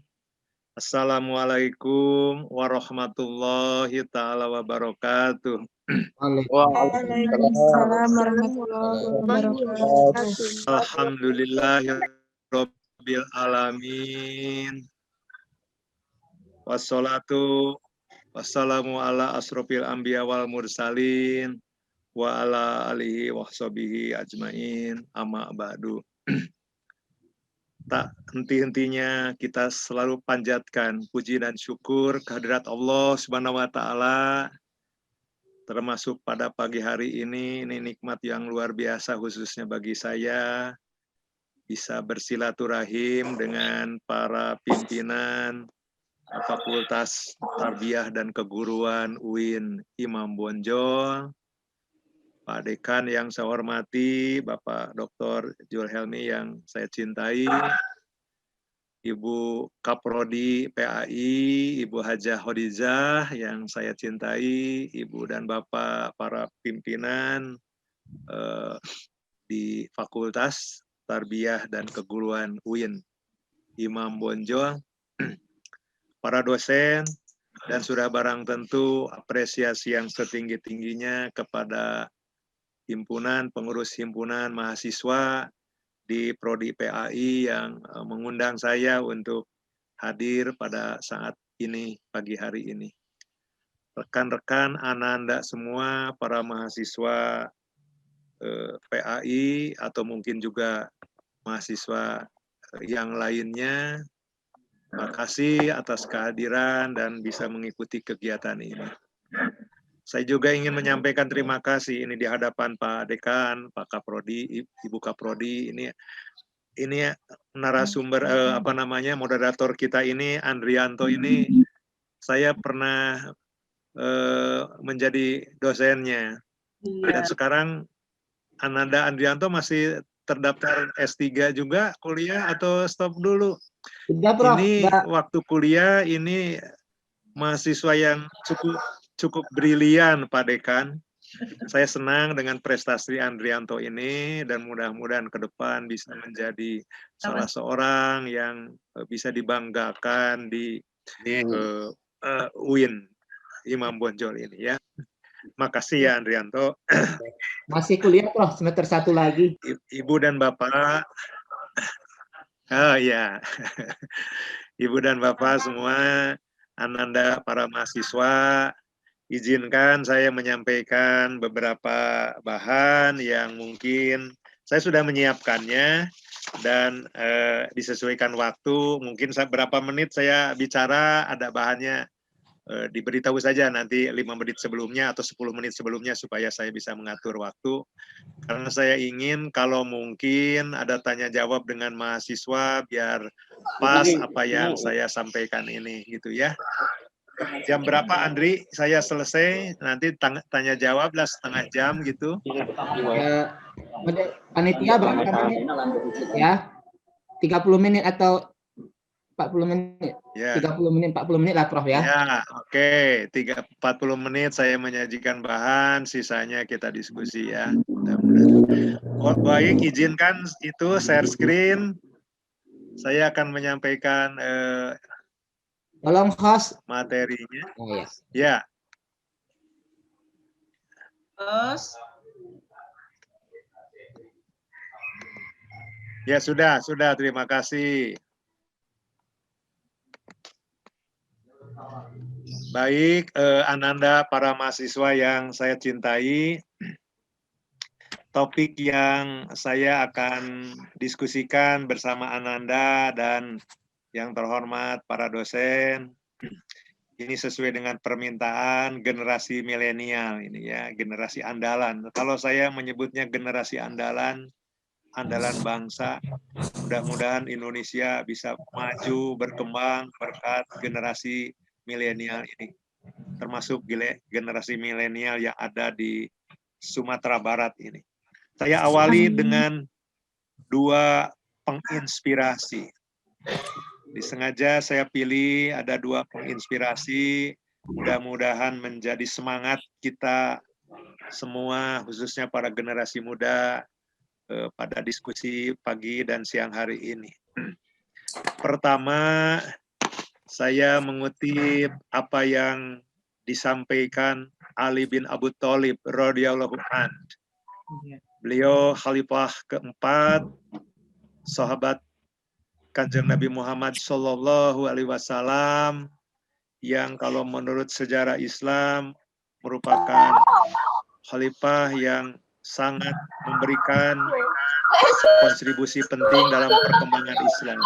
Assalamualaikum warahmatullahi taala wabarakatuh. Waalaikumsalam warahmatullahi wabarakatuh. Alhamdulillahirabbil alamin. Wassalatu wassalamu ala asrofil anbiya wal mursalin wa ala alihi wa sahbihi ajmain, amma ba'du. Tak henti-hentinya kita selalu panjatkan puji dan syukur kehadirat Allah Subhanahu wa taala, termasuk pada pagi hari ini nikmat yang luar biasa khususnya bagi saya bisa bersilaturahim dengan para pimpinan Fakultas Tarbiyah dan Keguruan UIN Imam Bonjol, Pak Dekan yang saya hormati, Bapak Dr. Jul Helmi yang saya cintai, Ibu Kaprodi PAI, Ibu Hajah Hodijah yang saya cintai, Ibu dan Bapak para pimpinan di Fakultas Tarbiyah dan Keguruan UIN Imam Bonjol, para dosen, dan sudah barang tentu apresiasi yang setinggi-tingginya kepada pengurus himpunan mahasiswa di Prodi PAI yang mengundang saya untuk hadir pada saat ini, pagi hari ini. Rekan-rekan Ananda semua, para mahasiswa PAI atau mungkin juga mahasiswa yang lainnya, terima kasih atas kehadiran dan bisa mengikuti kegiatan ini. Saya juga ingin menyampaikan terima kasih ini di hadapan Pak Dekan, Pak Kaprodi, Ibu Kaprodi, ini narasumber moderator kita ini Andrianto ini saya pernah menjadi dosennya. Dan sekarang Ananda Andrianto masih terdaftar S3 juga kuliah atau stop dulu? Ini waktu kuliah ini mahasiswa yang cukup brilian, Pak Dekan. Saya senang dengan prestasi Andrianto ini dan mudah-mudahan ke depan bisa menjadi salah seorang yang bisa dibanggakan di UIN Imam Bonjol ini ya. Makasih ya Andrianto. Masih kuliah Prof, semester 1 lagi. Ibu dan Bapak. Oh ya. Ibu dan Bapak semua, Ananda para mahasiswa, izinkan saya menyampaikan beberapa bahan yang mungkin saya sudah menyiapkannya dan disesuaikan waktu. Mungkin berapa menit saya bicara, ada bahannya, diberitahu saja nanti 5 menit sebelumnya atau 10 menit sebelumnya supaya saya bisa mengatur waktu. Karena saya ingin kalau mungkin ada tanya jawab dengan mahasiswa biar pas apa yang saya sampaikan ini gitu ya. Jam berapa Andri saya selesai? Nanti tanya jawab lah setengah jam gitu. Panitia berapa menit? Ya, 30 menit atau 40 menit? Ya. 30 menit, 40 menit lah Prof ya. Ya, oke. 40 menit saya menyajikan bahan, sisanya kita diskusi ya. Oh, baik, izinkan itu share screen. Saya akan menyampaikan tolong host materinya. Oh, ya. Ya. Host. Ya sudah, terima kasih. Baik, Ananda para mahasiswa yang saya cintai, topik yang saya akan diskusikan bersama Ananda dan yang terhormat para dosen, ini sesuai dengan permintaan generasi milenial ini ya, generasi andalan. Kalau saya menyebutnya generasi andalan bangsa, mudah-mudahan Indonesia bisa maju, berkembang berkat generasi milenial ini, termasuk generasi milenial yang ada di Sumatera Barat ini. Saya awali dengan 2 penginspirasi. Disengaja saya pilih ada 2 penginspirasi, mudah-mudahan menjadi semangat kita semua, khususnya para generasi muda pada diskusi pagi dan siang hari ini. Pertama, saya mengutip apa yang disampaikan Ali bin Abu Thalib radhiyallahu anhu. Beliau khalifah keempat, sahabat Kanjeng Nabi Muhammad Shallallahu Alaihi Wasallam, yang kalau menurut sejarah Islam merupakan khalifah yang sangat memberikan kontribusi penting dalam perkembangan Islam.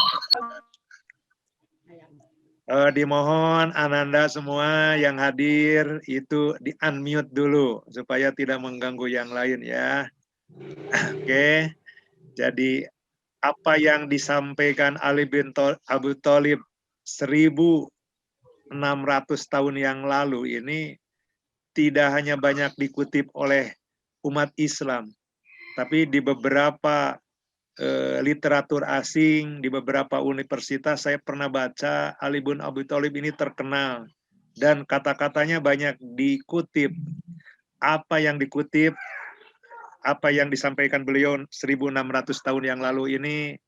Dimohon Ananda semua yang hadir itu di-unmute dulu supaya tidak mengganggu yang lain ya. Oke. Jadi apa yang disampaikan Ali bin Abu Thalib 1600 tahun yang lalu ini tidak hanya banyak dikutip oleh umat Islam, tapi di beberapa literatur asing, di beberapa universitas saya pernah baca Ali bin Abi Thalib ini terkenal dan kata-katanya banyak dikutip. Apa yang dikutip, apa yang disampaikan beliau 1600 tahun yang lalu ini,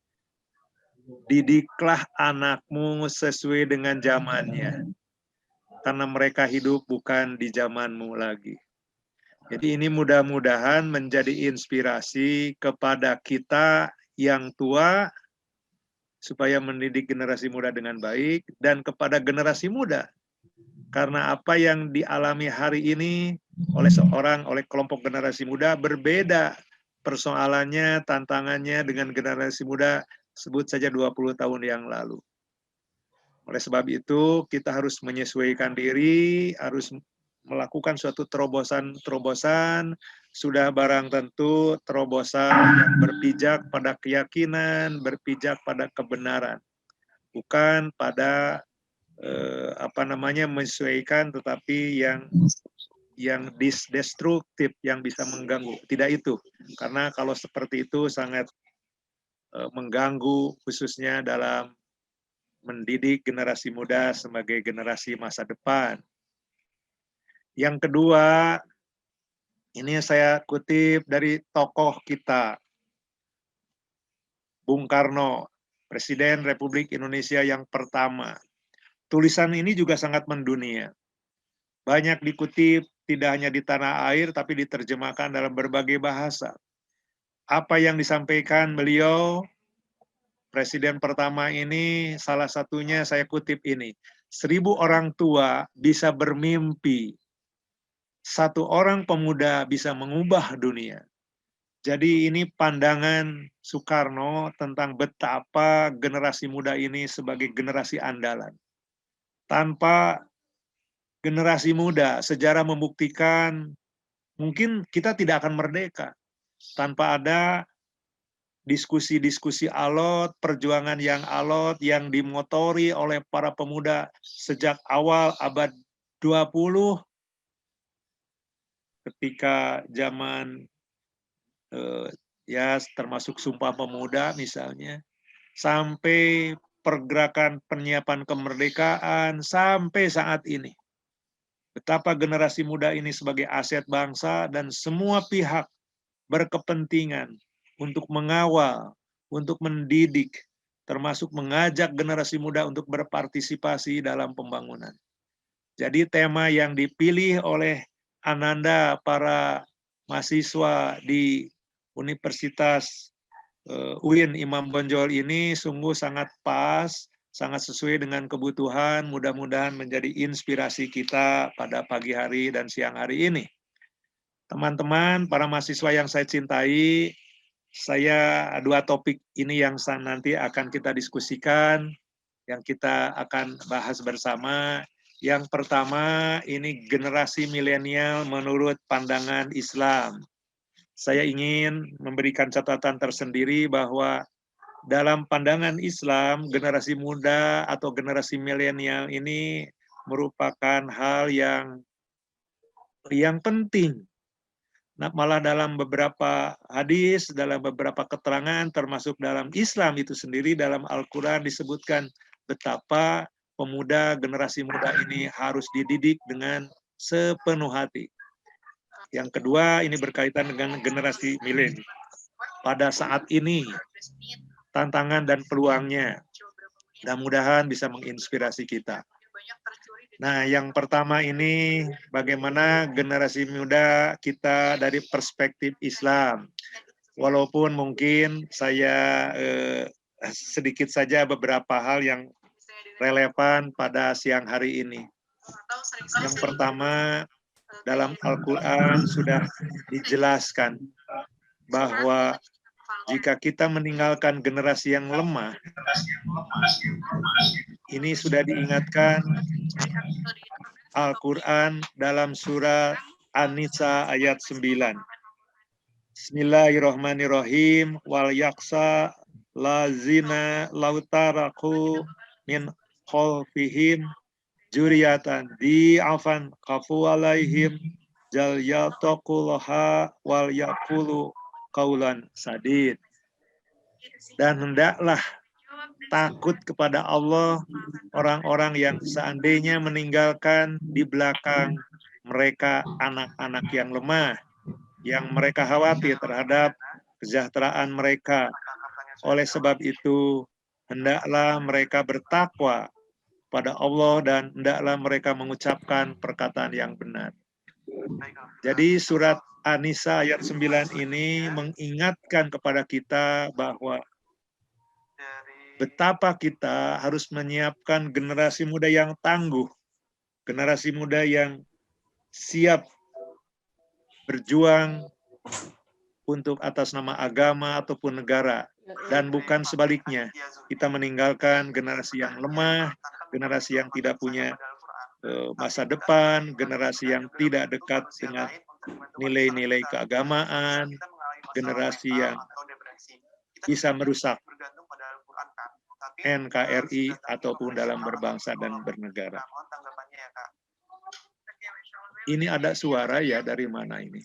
didiklah anakmu sesuai dengan zamannya, karena mereka hidup bukan di zamanmu lagi. Jadi ini mudah-mudahan menjadi inspirasi kepada kita yang tua supaya mendidik generasi muda dengan baik dan kepada generasi muda. Karena apa yang dialami hari ini oleh kelompok generasi muda berbeda persoalannya, tantangannya dengan generasi muda sebut saja 20 tahun yang lalu. Oleh sebab itu kita harus menyesuaikan diri, harus melakukan suatu terobosan, sudah barang tentu terobosan yang berpijak pada keyakinan, berpijak pada kebenaran, bukan pada menyesuaikan tetapi yang destruktif, yang bisa mengganggu. Tidak itu, karena kalau seperti itu sangat mengganggu khususnya dalam mendidik generasi muda sebagai generasi masa depan. Yang kedua, ini saya kutip dari tokoh kita, Bung Karno, Presiden Republik Indonesia yang pertama. Tulisan ini juga sangat mendunia. Banyak dikutip, tidak hanya di tanah air, tapi diterjemahkan dalam berbagai bahasa. Apa yang disampaikan beliau, Presiden pertama ini, salah satunya saya kutip ini, 1000 orang tua bisa bermimpi, 1 orang pemuda bisa mengubah dunia. Jadi ini pandangan Soekarno tentang betapa generasi muda ini sebagai generasi andalan. Tanpa generasi muda, sejarah membuktikan mungkin kita tidak akan merdeka. Tanpa ada diskusi-diskusi alot, perjuangan yang alot, yang dimotori oleh para pemuda sejak awal abad 20, ketika zaman termasuk Sumpah Pemuda misalnya, sampai pergerakan penyiapan kemerdekaan, sampai saat ini. Betapa generasi muda ini sebagai aset bangsa dan semua pihak berkepentingan untuk mengawal, untuk mendidik, termasuk mengajak generasi muda untuk berpartisipasi dalam pembangunan. Jadi tema yang dipilih oleh Ananda para mahasiswa di Universitas UIN Imam Bonjol ini sungguh sangat pas, sangat sesuai dengan kebutuhan, mudah-mudahan menjadi inspirasi kita pada pagi hari dan siang hari ini. Teman-teman, para mahasiswa yang saya cintai, saya 2 topik ini yang nanti akan kita diskusikan, yang kita akan bahas bersama. Yang pertama, ini generasi milenial menurut pandangan Islam. Saya ingin memberikan catatan tersendiri bahwa dalam pandangan Islam, generasi muda atau generasi milenial ini merupakan hal yang penting. Nah, malah dalam beberapa hadis, dalam beberapa keterangan, termasuk dalam Islam itu sendiri, dalam Al-Quran disebutkan betapa pemuda, generasi muda ini harus dididik dengan sepenuh hati. Yang kedua, ini berkaitan dengan generasi milenial. Pada saat ini, tantangan dan peluangnya, mudah-mudahan bisa menginspirasi kita. Nah, yang pertama ini, bagaimana generasi muda kita dari perspektif Islam. Walaupun mungkin saya sedikit saja beberapa hal yang relevan pada siang hari ini. Yang pertama, dalam Al-Quran sudah dijelaskan bahwa jika kita meninggalkan generasi yang lemah, ini sudah diingatkan Al-Quran dalam surah An-Nisa ayat 9. Bismillahirrahmanirrahim. Wal yaksa lazina lautaraku min khalfihim juriyatan di'afan kafu alaihim jal yataqullaha wal yaqulu qaulan sadid. Dan hendaklah takut kepada Allah orang-orang yang seandainya meninggalkan di belakang mereka anak-anak yang lemah, yang mereka khawatir terhadap kesejahteraan mereka. Oleh sebab itu, hendaklah mereka bertakwa pada Allah dan hendaklah mereka mengucapkan perkataan yang benar. Jadi surat An-Nisa ayat 9 ini mengingatkan kepada kita bahwa betapa kita harus menyiapkan generasi muda yang tangguh, generasi muda yang siap berjuang untuk atas nama agama ataupun negara, dan bukan sebaliknya. Kita meninggalkan generasi yang lemah, generasi yang tidak punya masa depan, generasi yang tidak dekat dengan nilai-nilai keagamaan, generasi yang bisa merusak NKRI ataupun dalam berbangsa dan bernegara. Ini ada suara ya, dari mana ini?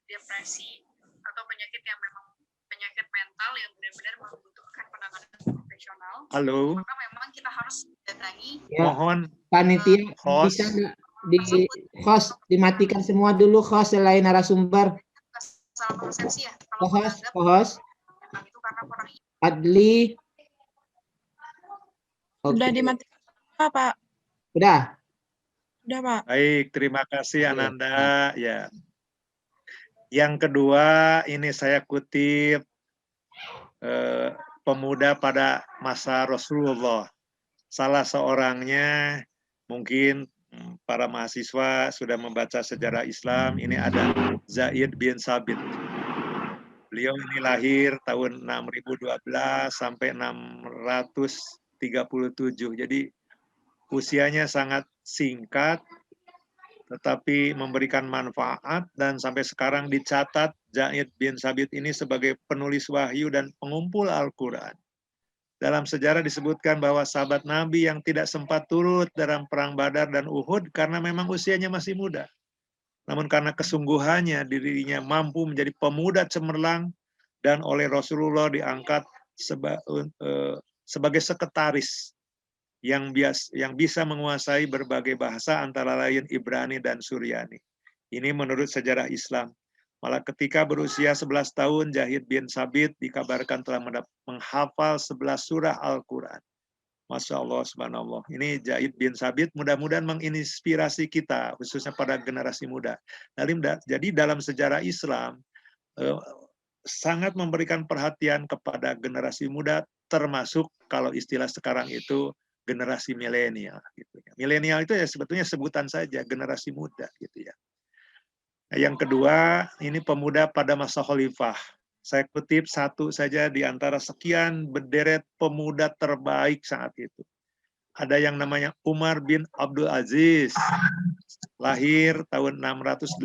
Depresi atau penyakit yang memang penyakit mental yang benar-benar membutuhkan penanganan profesional. Halo. Maka memang kita harus datangi. Ya, Mohon panitia host. bisa nggak di host dimatikan semua dulu host selain narasumber. Salah persepsi ya. Host. Itu karena kurang. Adli. Udah dimatikan Pak. Udah. Udah Pak. Baik, terima kasih Ananda. Ya. Yang kedua, ini saya kutip pemuda pada masa Rasulullah. Salah seorangnya, mungkin para mahasiswa sudah membaca sejarah Islam, ini ada Zaid bin Sabit. Beliau ini lahir tahun 6012 sampai 637. Jadi usianya sangat singkat, tetapi memberikan manfaat, dan sampai sekarang dicatat Zaid bin Sabit ini sebagai penulis wahyu dan pengumpul Al-Quran. Dalam sejarah disebutkan bahwa sahabat Nabi yang tidak sempat turut dalam perang Badar dan Uhud karena memang usianya masih muda. Namun karena kesungguhannya dirinya mampu menjadi pemuda cemerlang dan oleh Rasulullah diangkat sebagai sekretaris yang bisa menguasai berbagai bahasa antara lain Ibrani dan Suryani. Ini menurut sejarah Islam. Malah ketika berusia 11 tahun, Zaid bin Sabit dikabarkan telah menghafal 11 surah Al-Quran. Masya Allah, subhanallah. Ini Zaid bin Sabit mudah-mudahan menginspirasi kita, khususnya pada generasi muda. Jadi dalam sejarah Islam, sangat memberikan perhatian kepada generasi muda, termasuk kalau istilah sekarang itu, generasi milenial gitu ya. Milenial itu ya sebetulnya sebutan saja, generasi muda gitu ya. Nah, yang kedua, ini pemuda pada masa khalifah. Saya kutip satu saja di antara sekian berderet pemuda terbaik saat itu. Ada yang namanya Umar bin Abdul Aziz. Lahir tahun 682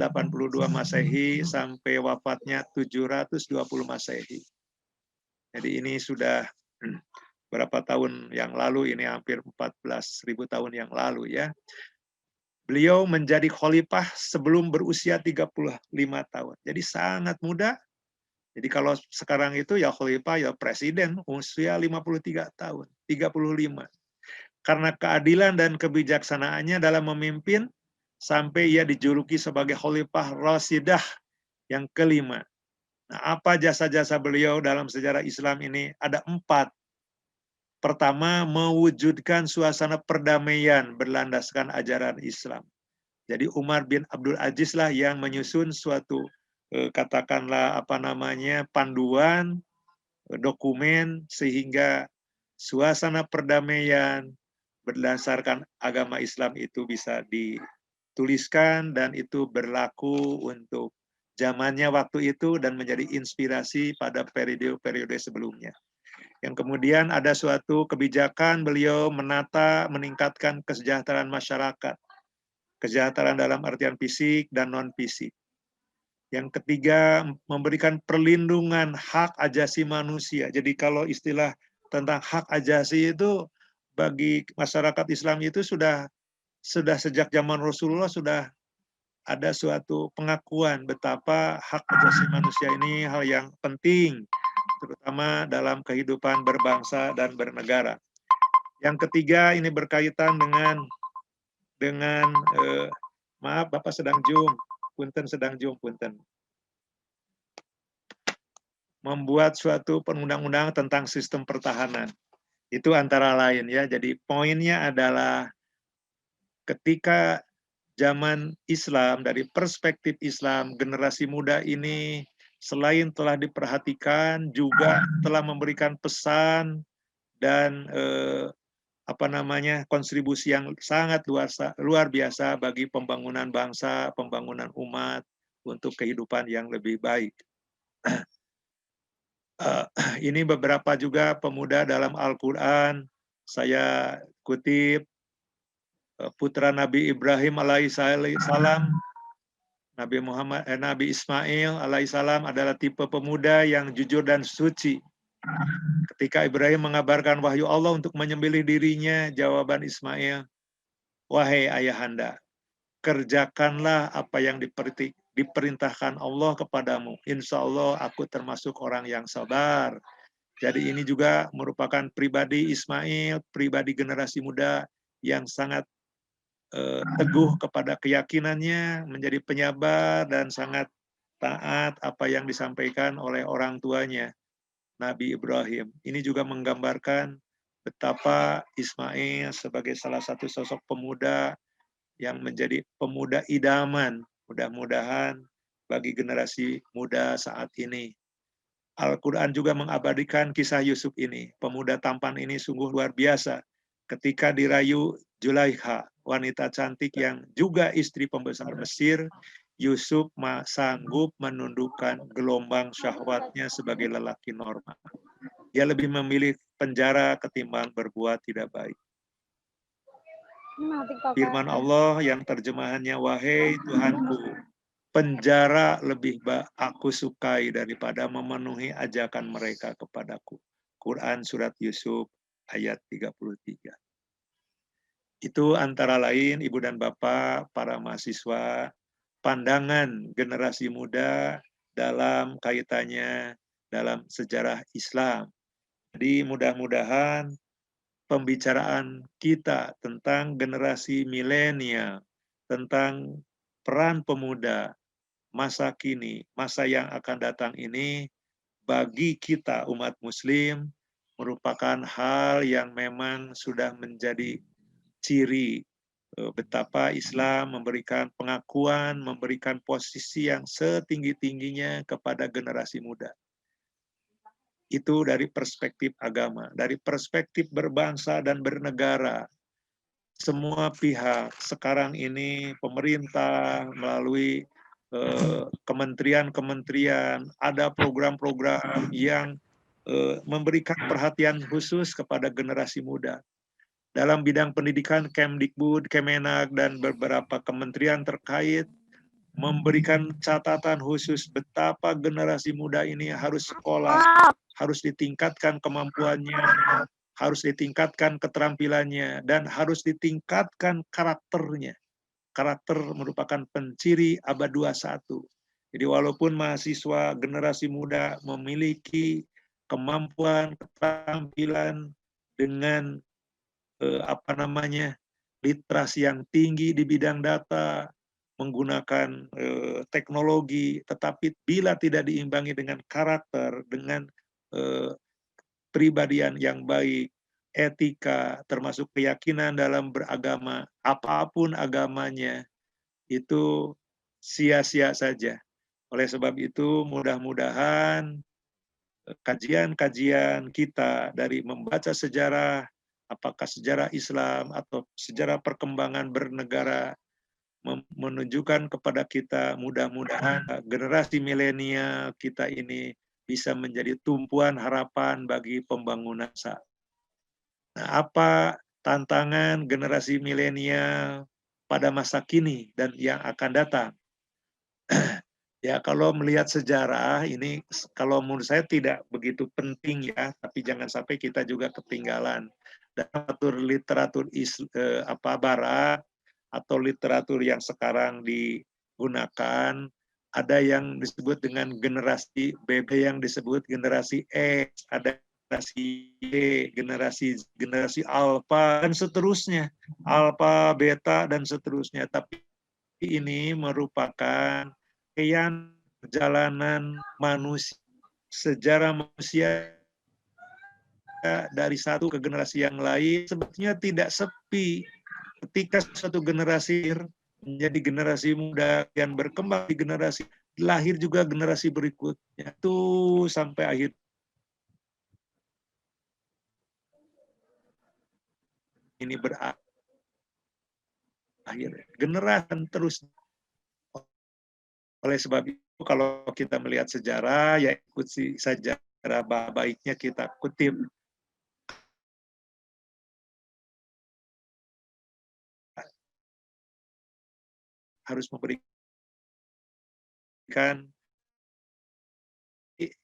Masehi sampai wafatnya 720 Masehi. Jadi ini sudah berapa tahun yang lalu, ini hampir 14.000 tahun yang lalu ya. Beliau menjadi khalifah sebelum berusia 35 tahun. Jadi sangat muda. Jadi kalau sekarang itu ya khalifah ya presiden usia 53 tahun, 35. Karena keadilan dan kebijaksanaannya dalam memimpin sampai ia dijuluki sebagai khalifah Rashidah yang kelima. Nah, apa jasa-jasa beliau dalam sejarah Islam ini? Ada 4. Pertama, mewujudkan suasana perdamaian berlandaskan ajaran Islam. Jadi Umar bin Abdul Aziz lah yang menyusun suatu katakanlah panduan, dokumen sehingga suasana perdamaian berdasarkan agama Islam itu bisa dituliskan dan itu berlaku untuk zamannya waktu itu dan menjadi inspirasi pada periode-periode sebelumnya. Yang kemudian ada suatu kebijakan beliau meningkatkan kesejahteraan masyarakat. Kesejahteraan dalam artian fisik dan non-fisik. Yang ketiga, memberikan perlindungan hak ajasi manusia. Jadi kalau istilah tentang hak ajasi itu bagi masyarakat Islam itu sudah sejak zaman Rasulullah sudah ada suatu pengakuan betapa hak ajasi manusia ini hal yang penting, terutama dalam kehidupan berbangsa dan bernegara. Yang ketiga ini berkaitan dengan maaf Bapak sedang zoom, punten. Membuat suatu undang-undang tentang sistem pertahanan. Itu antara lain ya. Jadi poinnya adalah ketika zaman Islam, dari perspektif Islam, generasi muda ini selain telah diperhatikan juga telah memberikan pesan dan kontribusi yang sangat luar biasa bagi pembangunan bangsa, pembangunan umat untuk kehidupan yang lebih baik. Ini beberapa juga pemuda dalam Al-Quran, saya kutip putra Nabi Ibrahim alaihissalam, Nabi Ismail alaihissalam adalah tipe pemuda yang jujur dan suci. Ketika Ibrahim mengabarkan wahyu Allah untuk menyembelih dirinya, jawaban Ismail, wahai ayahanda, kerjakanlah apa yang diperintahkan Allah kepadamu. Insya Allah aku termasuk orang yang sabar. Jadi ini juga merupakan pribadi Ismail, pribadi generasi muda yang sangat teguh kepada keyakinannya, menjadi penyabar dan sangat taat apa yang disampaikan oleh orang tuanya, Nabi Ibrahim. Ini juga menggambarkan betapa Ismail sebagai salah satu sosok pemuda yang menjadi pemuda idaman, mudah-mudahan bagi generasi muda saat ini. Al-Quran juga mengabadikan kisah Yusuf ini. Pemuda tampan ini sungguh luar biasa. Ketika dirayu Zulaikha, wanita cantik yang juga istri pembesar Mesir, Yusuf sanggup menundukkan gelombang syahwatnya sebagai lelaki normal. Dia lebih memilih penjara ketimbang berbuat tidak baik. Firman Allah yang terjemahannya, wahai Tuhanku, penjara lebih aku sukai daripada memenuhi ajakan mereka kepadaku. Quran Surat Yusuf ayat 33. Itu antara lain Ibu dan Bapak, para mahasiswa, pandangan generasi muda dalam kaitannya dalam sejarah Islam. Jadi mudah-mudahan pembicaraan kita tentang generasi milenial, tentang peran pemuda, masa kini, masa yang akan datang ini, bagi kita umat muslim, merupakan hal yang memang sudah menjadi ciri betapa Islam memberikan pengakuan, memberikan posisi yang setinggi-tingginya kepada generasi muda. Itu dari perspektif agama, dari perspektif berbangsa dan bernegara. Semua pihak sekarang ini, pemerintah melalui kementerian-kementerian, ada program-program yang memberikan perhatian khusus kepada generasi muda. Dalam bidang pendidikan, Kemdikbud, Kemenak, dan beberapa kementerian terkait memberikan catatan khusus betapa generasi muda ini harus sekolah, harus ditingkatkan kemampuannya, harus ditingkatkan keterampilannya, dan harus ditingkatkan karakternya. Karakter merupakan penciri abad 21. Jadi walaupun mahasiswa generasi muda memiliki kemampuan, keterampilan dengan literasi yang tinggi di bidang data, menggunakan teknologi, tetapi bila tidak diimbangi dengan karakter, dengan pribadian yang baik, etika, termasuk keyakinan dalam beragama, apapun agamanya, itu sia-sia saja. Oleh sebab itu, mudah-mudahan kajian-kajian kita dari membaca sejarah, apakah sejarah Islam atau sejarah perkembangan bernegara, menunjukkan kepada kita mudah-mudahan generasi milenial kita ini bisa menjadi tumpuan harapan bagi pembangunan bangsa. Nah, apa tantangan generasi milenial pada masa kini dan yang akan datang? Ya, kalau melihat sejarah ini, kalau menurut saya tidak begitu penting ya, tapi jangan sampai kita juga ketinggalan. Literatur Barat atau literatur yang sekarang digunakan, ada yang disebut dengan generasi BB, yang disebut generasi X, ada generasi Y, generasi alfa dan seterusnya, alfa, beta dan seterusnya. Tapi ini merupakan perjalanan manusia, sejarah manusia dari satu ke generasi yang lain sebetulnya tidak sepi. Ketika suatu generasi menjadi generasi muda dan berkembang di generasi, lahir juga generasi berikutnya itu sampai akhir. Ini berakhir, generasi terus. Oleh sebab itu, kalau kita melihat sejarah, ya ikuti saja baiknya kita kutip. Harus memberikan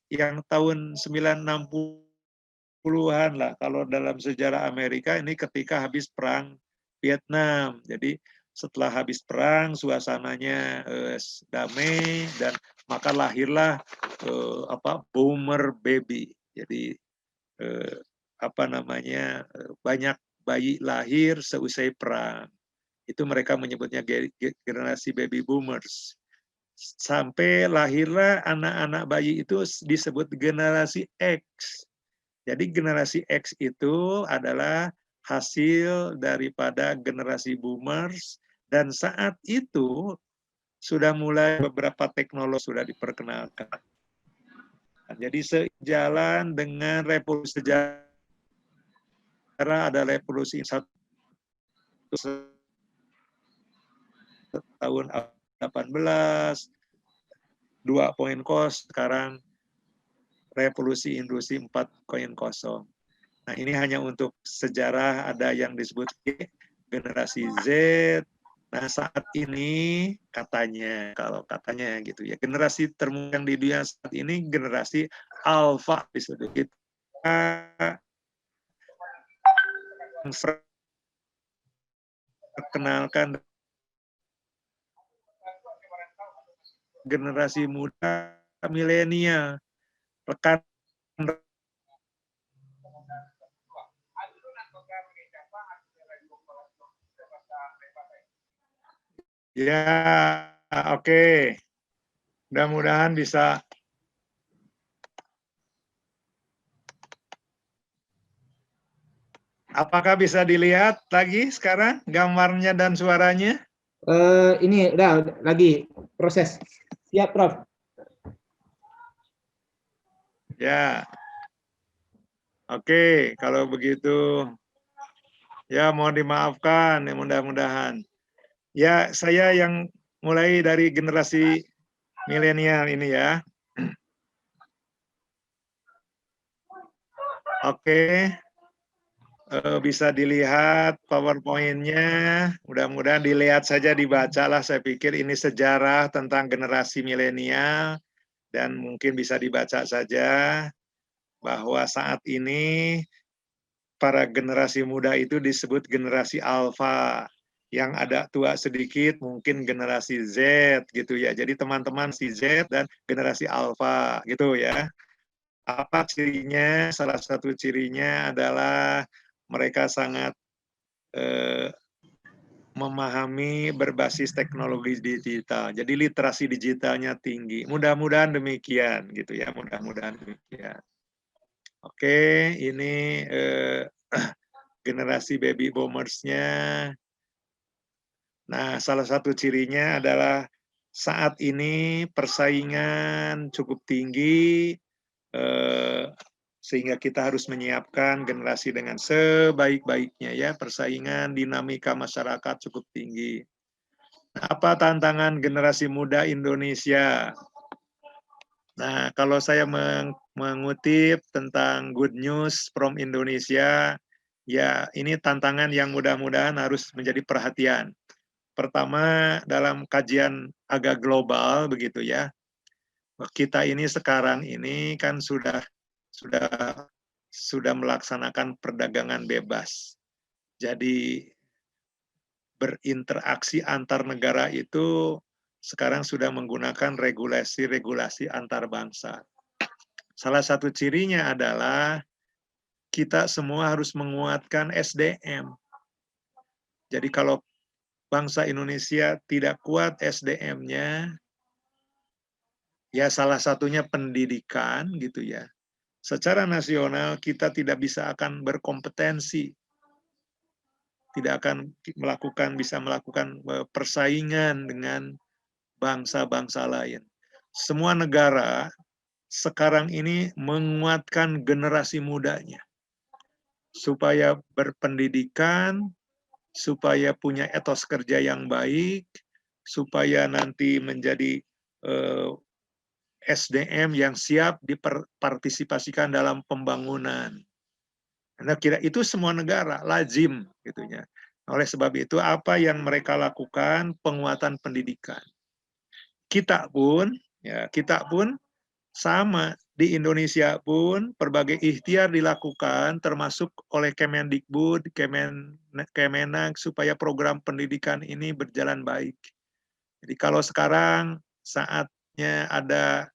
yang tahun 960-an lah, kalau dalam sejarah Amerika ini ketika habis perang Vietnam. Jadi setelah habis perang suasananya damai dan maka lahirlah boomer baby. Jadi banyak bayi lahir seusai perang. Itu mereka menyebutnya generasi baby boomers. Sampai lahirlah anak-anak bayi itu disebut generasi X. Jadi generasi X itu adalah hasil daripada generasi boomers, dan saat itu sudah mulai beberapa teknologi sudah diperkenalkan. Jadi sejalan dengan revolusi sejarah, ada revolusi tahun 18, 2.0, sekarang revolusi industri 4.0. Nah, ini hanya untuk sejarah, ada yang disebut generasi Z. Nah, saat ini katanya, kalau katanya gitu ya, generasi termuda di dunia saat ini generasi alfa disebut. Kita perkenalkan generasi muda milenial, rekan ya, oke. Mudah-mudahan bisa. Apakah bisa dilihat lagi sekarang gambarnya dan suaranya? Ini udah lagi proses. Siap, Prof. Ya. Oke, kalau begitu ya mohon dimaafkan, ya mudah-mudahan. Ya, saya yang mulai dari generasi milenial ini ya. Oke. Bisa dilihat PowerPoint-nya, mudah-mudahan dilihat saja, dibacalah. Saya pikir ini sejarah tentang generasi milenial, dan mungkin bisa dibaca saja bahwa saat ini para generasi muda itu disebut generasi alfa, yang ada tua sedikit mungkin generasi Z gitu ya. Jadi teman-teman si Z dan generasi alfa gitu ya. Apa cirinya? Salah satu cirinya adalah mereka sangat memahami berbasis teknologi digital. Jadi literasi digitalnya tinggi. Mudah-mudahan demikian gitu ya. Mudah-mudahan demikian. Oke, ini generasi baby boomers-nya. Nah, salah satu cirinya adalah saat ini persaingan cukup tinggi, sehingga kita harus menyiapkan generasi dengan sebaik-baiknya ya. Persaingan, dinamika masyarakat cukup tinggi. Nah, apa tantangan generasi muda Indonesia? Nah, kalau saya mengutip tentang good news from Indonesia, ya ini tantangan yang mudah-mudahan harus menjadi perhatian. Pertama, dalam kajian agak global begitu ya, Kita ini sekarang ini kan sudah melaksanakan perdagangan bebas. Jadi berinteraksi antar negara itu sekarang sudah menggunakan regulasi-regulasi antar bangsa. Salah satu cirinya adalah kita semua harus menguatkan SDM. Jadi kalau bangsa Indonesia tidak kuat SDM-nya, ya salah satunya pendidikan gitu ya. Secara nasional kita tidak bisa akan berkompetensi, tidak akan bisa melakukan persaingan dengan bangsa-bangsa lain. Semua negara sekarang ini menguatkan generasi mudanya supaya berpendidikan, supaya punya etos kerja yang baik, supaya nanti menjadi SDM yang siap dipartisipasikan dalam pembangunan. Nah, kira itu semua negara lazim gitunya. Oleh sebab itu apa yang mereka lakukan penguatan pendidikan. Kita pun sama di Indonesia pun berbagai ikhtiar dilakukan termasuk oleh Kemendikbud, Kemenak supaya program pendidikan ini berjalan baik. Jadi kalau sekarang saatnya ada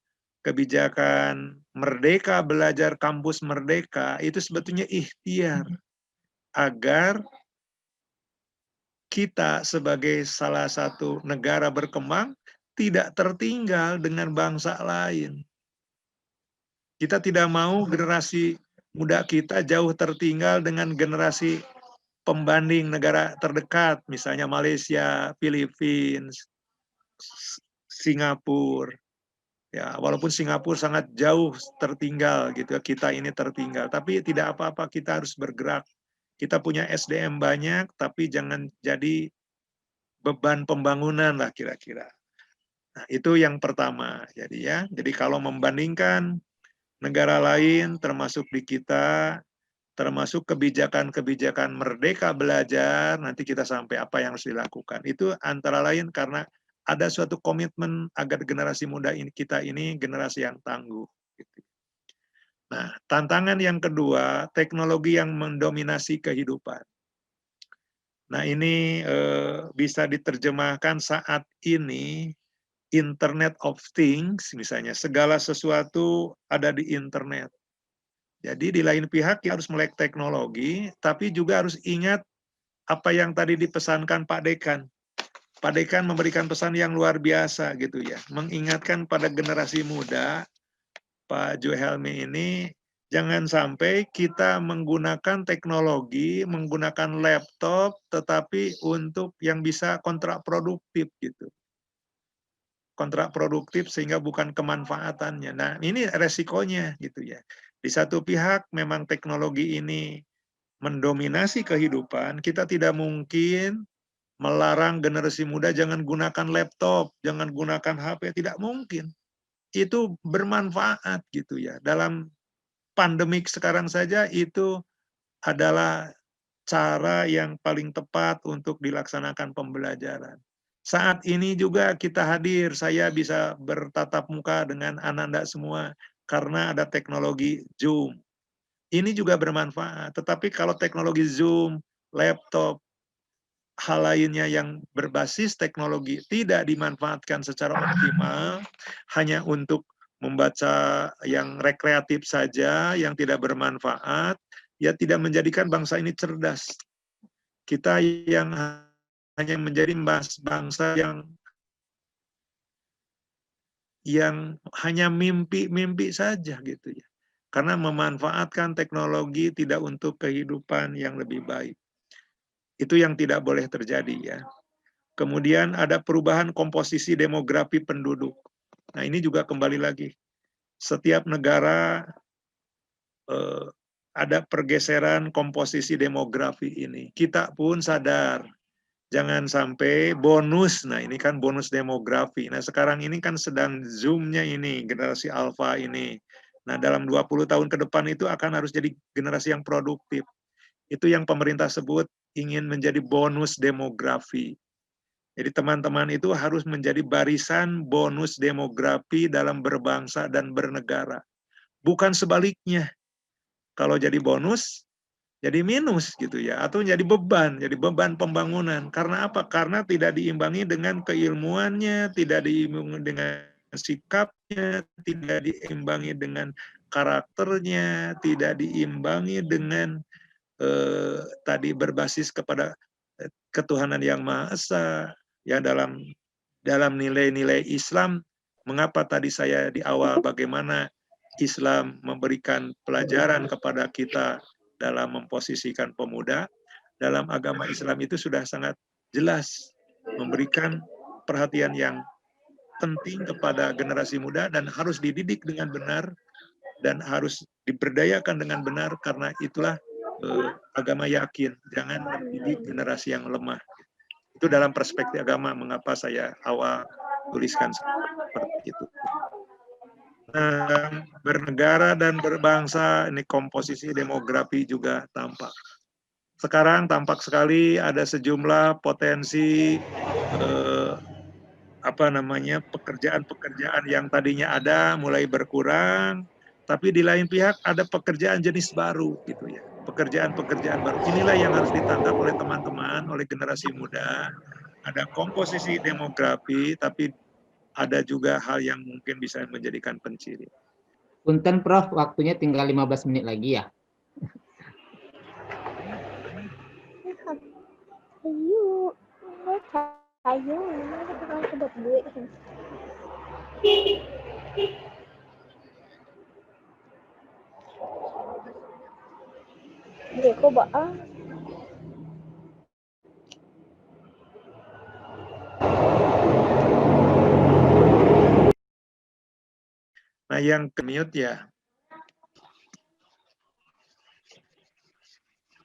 kebijakan Merdeka Belajar Kampus Merdeka, itu sebetulnya ikhtiar agar kita sebagai salah satu negara berkembang tidak tertinggal dengan bangsa lain. Kita tidak mau generasi muda kita jauh tertinggal dengan generasi pembanding negara terdekat, misalnya Malaysia, Filipina, Singapura. Ya, walaupun Singapura sangat jauh tertinggal gitu, kita ini tertinggal, tapi tidak apa-apa, kita harus bergerak. Kita punya SDM banyak, tapi jangan jadi beban pembangunan lah kira-kira. Nah, itu yang pertama. Jadi kalau membandingkan negara lain, termasuk di kita, termasuk kebijakan-kebijakan Merdeka Belajar, nanti kita sampai apa yang harus dilakukan. Itu antara lain karena ada suatu komitmen agar generasi muda kita ini generasi yang tangguh. Nah, tantangan yang kedua, teknologi yang mendominasi kehidupan. Nah, ini bisa diterjemahkan saat ini Internet of Things, misalnya segala sesuatu ada di internet. Jadi di lain pihak kita harus melek teknologi, tapi juga harus ingat apa yang tadi dipesankan Pak Dekan. Pak Dekan memberikan pesan yang luar biasa gitu ya, mengingatkan pada generasi muda, Pak Johelmi ini, jangan sampai kita menggunakan teknologi, menggunakan laptop, tetapi untuk yang bisa kontraproduktif gitu. Kontraproduktif sehingga bukan kemanfaatannya. Nah, ini resikonya gitu ya. Di satu pihak memang teknologi ini mendominasi kehidupan, kita tidak mungkin melarang generasi muda jangan gunakan laptop, jangan gunakan HP, tidak mungkin. Itu bermanfaat gitu ya. Dalam pandemik sekarang saja itu adalah cara yang paling tepat untuk dilaksanakan pembelajaran. Saat ini juga kita hadir, saya bisa bertatap muka dengan Ananda semua karena ada teknologi Zoom. Ini juga bermanfaat, tetapi kalau teknologi Zoom, laptop, hal lainnya yang berbasis teknologi tidak dimanfaatkan secara optimal, hanya untuk membaca yang rekreatif saja, yang tidak bermanfaat, ya tidak menjadikan bangsa ini cerdas. Kita yang hanya menjadi bangsa yang hanya mimpi-mimpi saja gitu ya. Karena memanfaatkan teknologi tidak untuk kehidupan yang lebih baik. Itu yang tidak boleh terjadi ya. Kemudian ada perubahan komposisi demografi penduduk. Nah, ini juga kembali lagi. Setiap negara ada pergeseran komposisi demografi ini. Kita pun sadar, jangan sampai bonus, nah ini kan bonus demografi. Nah sekarang ini kan sedang zoomnya ini, generasi alfa ini. Nah dalam 20 tahun ke depan itu akan harus jadi generasi yang produktif. Itu yang pemerintah sebut ingin menjadi bonus demografi. Jadi teman-teman itu harus menjadi barisan bonus demografi dalam berbangsa dan bernegara. Bukan sebaliknya. Kalau jadi bonus, jadi minus gitu ya. Atau jadi beban pembangunan. Karena apa? Karena tidak diimbangi dengan keilmuannya, tidak diimbangi dengan sikapnya, tidak diimbangi dengan karakternya, tidak diimbangi dengan tadi berbasis kepada ketuhanan yang Maha Esa. Ya, dalam nilai-nilai Islam, mengapa tadi saya di awal bagaimana Islam memberikan pelajaran kepada kita dalam memposisikan pemuda. Dalam agama Islam itu sudah sangat jelas memberikan perhatian yang penting kepada generasi muda dan harus dididik dengan benar dan harus diberdayakan dengan benar, karena itulah agama yakin, jangan mendidik generasi yang lemah. Itu dalam perspektif agama, mengapa saya awal tuliskan seperti itu. Nah, bernegara dan berbangsa, ini komposisi demografi juga tampak. Sekarang tampak sekali ada sejumlah potensi pekerjaan-pekerjaan yang tadinya ada mulai berkurang, tapi di lain pihak ada pekerjaan jenis baru gitu ya. Pekerjaan-pekerjaan baru. Inilah yang harus ditangkap oleh teman-teman, oleh generasi muda. Ada komposisi demografi, tapi ada juga hal yang mungkin bisa menjadikan penciri. Punten Prof, waktunya tinggal 15 menit lagi ya. Nah, yang ke-mute ya.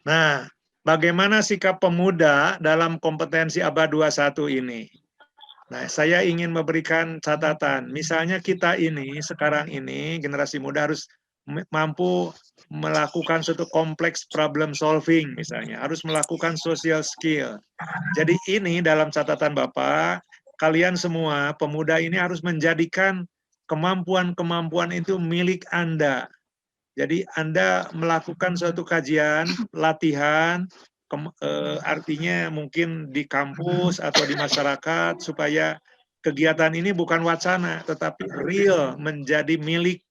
Nah, bagaimana sikap pemuda dalam kompetensi abad 21 ini? Nah, saya ingin memberikan catatan. Misalnya kita ini, sekarang ini, generasi muda harus mampu melakukan suatu kompleks problem solving, misalnya. Harus melakukan social skill. Jadi ini dalam catatan Bapak, kalian semua, pemuda ini harus menjadikan kemampuan-kemampuan itu milik Anda. Jadi Anda melakukan suatu kajian, latihan, artinya mungkin di kampus atau di masyarakat, supaya kegiatan ini bukan wacana, tetapi real, menjadi milik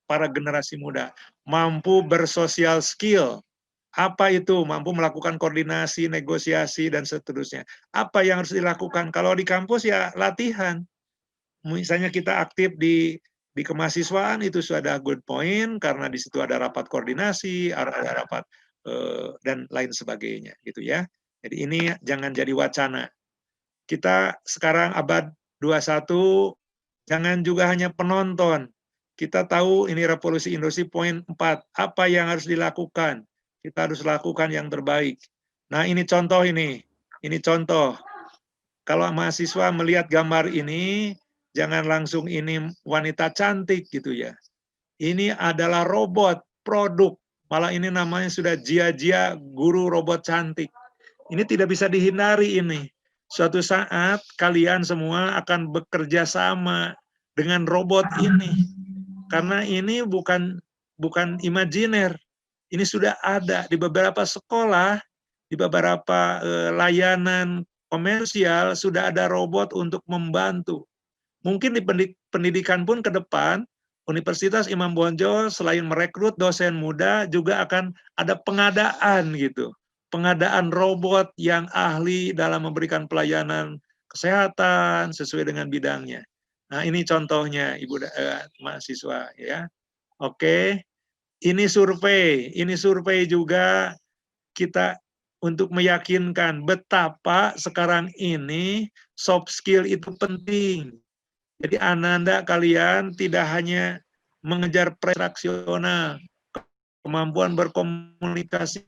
para generasi muda. Mampu bersosial skill. Apa itu? Mampu melakukan koordinasi, negosiasi, dan seterusnya. Apa yang harus dilakukan? Kalau di kampus ya latihan. Misalnya kita aktif di kemahasiswaan, itu sudah good point, karena di situ ada rapat koordinasi, ada rapat dan lain sebagainya, gitu ya. Jadi ini jangan jadi wacana. Kita sekarang abad 21, jangan juga hanya penonton. Kita tahu ini revolusi industri poin 4, apa yang harus dilakukan? Kita harus lakukan yang terbaik. Nah, ini contoh ini contoh. Kalau mahasiswa melihat gambar ini, jangan langsung ini wanita cantik gitu ya. Ini adalah robot, produk. Malah ini namanya sudah Jia guru robot cantik. Ini tidak bisa dihindari ini. Suatu saat kalian semua akan bekerja sama dengan robot ini. Karena ini bukan imajiner. Ini sudah ada di beberapa sekolah, di beberapa layanan komersial sudah ada robot untuk membantu. Mungkin di pendidikan pun ke depan, Universitas Imam Bonjol selain merekrut dosen muda juga akan ada pengadaan gitu. Pengadaan robot yang ahli dalam memberikan pelayanan kesehatan sesuai dengan bidangnya. Nah, ini contohnya Ibu mahasiswa ya. Oke. Ini survei juga kita untuk meyakinkan betapa sekarang ini soft skill itu penting. Jadi Anda kalian tidak hanya mengejar transaksional, kemampuan berkomunikasi,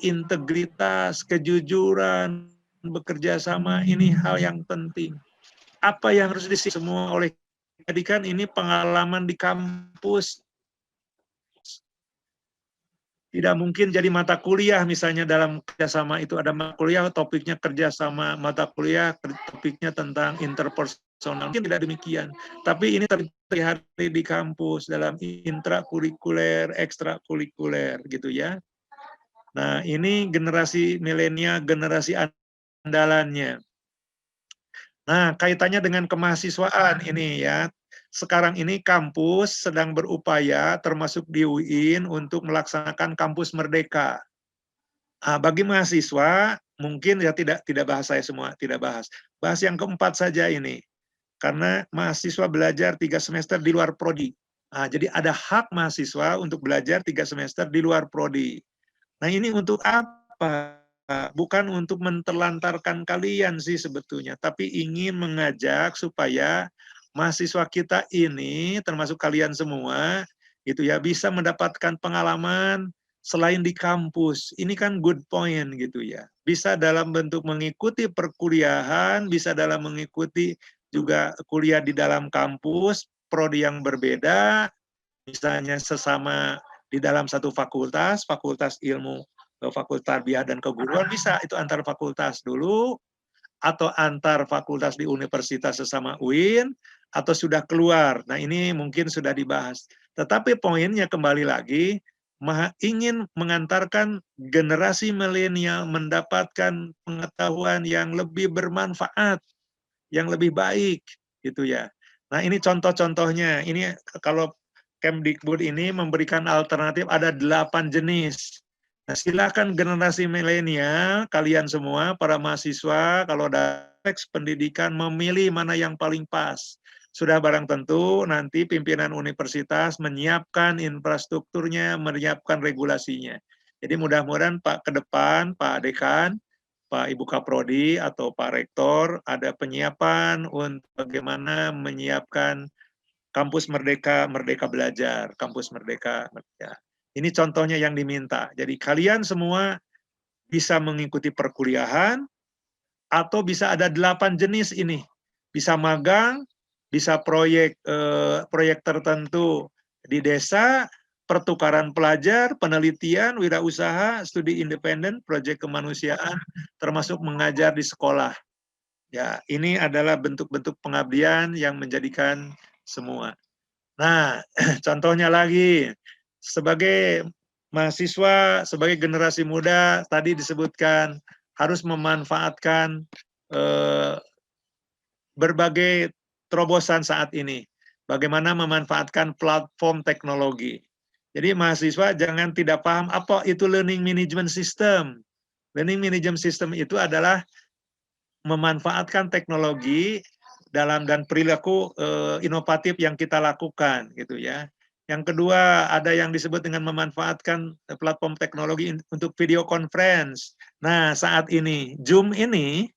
integritas, kejujuran, bekerja sama, ini hal yang penting. Apa yang harus diisi semua oleh jadikan ini pengalaman di kampus. Tidak mungkin jadi mata kuliah misalnya dalam kerjasama itu ada mata kuliah, topiknya kerjasama, mata kuliah topiknya tentang interpersonal. Mungkin tidak demikian. Tapi ini terlihat di kampus dalam intrakurikuler, ekstrakurikuler gitu ya. Nah ini generasi milenial, generasi andalannya. Nah kaitannya dengan kemahasiswaan ini ya. Sekarang ini kampus sedang berupaya termasuk di UIN untuk melaksanakan kampus merdeka. Bagi mahasiswa mungkin ya tidak bahas saya semua, tidak bahas. Bahas yang keempat saja ini. Karena mahasiswa belajar 3 semester di luar prodi. Jadi ada hak mahasiswa untuk belajar 3 semester di luar prodi. Nah ini untuk apa? Bukan untuk menterlantarkan kalian sih sebetulnya, tapi ingin mengajak supaya mahasiswa kita ini, termasuk kalian semua, itu ya bisa mendapatkan pengalaman selain di kampus. Ini kan good point gitu ya. Bisa dalam bentuk mengikuti perkuliahan, bisa dalam mengikuti juga kuliah di dalam kampus, prodi yang berbeda, misalnya sesama di dalam satu fakultas, fakultas ilmu, fakultas tarbiyah dan keguruan, bisa itu antar fakultas dulu, atau antar fakultas di universitas sesama UIN, atau sudah keluar. Nah ini mungkin sudah dibahas. Tetapi poinnya kembali lagi, ingin mengantarkan generasi milenial mendapatkan pengetahuan yang lebih bermanfaat, yang lebih baik, gitu ya. Nah ini contoh-contohnya. Ini kalau Kemdikbud ini memberikan alternatif ada 8 jenis. Nah, silakan generasi milenial, kalian semua, para mahasiswa, kalau ada teks pendidikan, memilih mana yang paling pas. Sudah barang tentu, nanti pimpinan universitas menyiapkan infrastrukturnya, menyiapkan regulasinya. Jadi mudah-mudahan Pak ke depan, Pak Dekan, Pak Ibu Kaprodi, atau Pak Rektor, ada penyiapan untuk bagaimana menyiapkan kampus merdeka, merdeka belajar, kampus merdeka. Ya. Ini contohnya yang diminta. Jadi kalian semua bisa mengikuti perkuliahan, atau bisa ada 8 jenis ini. Bisa magang, bisa proyek proyek tertentu di desa, pertukaran pelajar, penelitian, wirausaha, studi independen, proyek kemanusiaan, termasuk mengajar di sekolah. Ya, ini adalah bentuk-bentuk pengabdian yang menjadikan semua. Nah, contohnya lagi, sebagai mahasiswa, sebagai generasi muda, tadi disebutkan harus memanfaatkan berbagai terobosan saat ini. Bagaimana memanfaatkan platform teknologi. Jadi mahasiswa jangan tidak paham apa itu learning management system. Learning management system itu adalah memanfaatkan teknologi dalam dan perilaku inovatif yang kita lakukan gitu ya. Yang kedua ada yang disebut dengan memanfaatkan platform teknologi untuk video conference. Nah, saat ini Zoom ini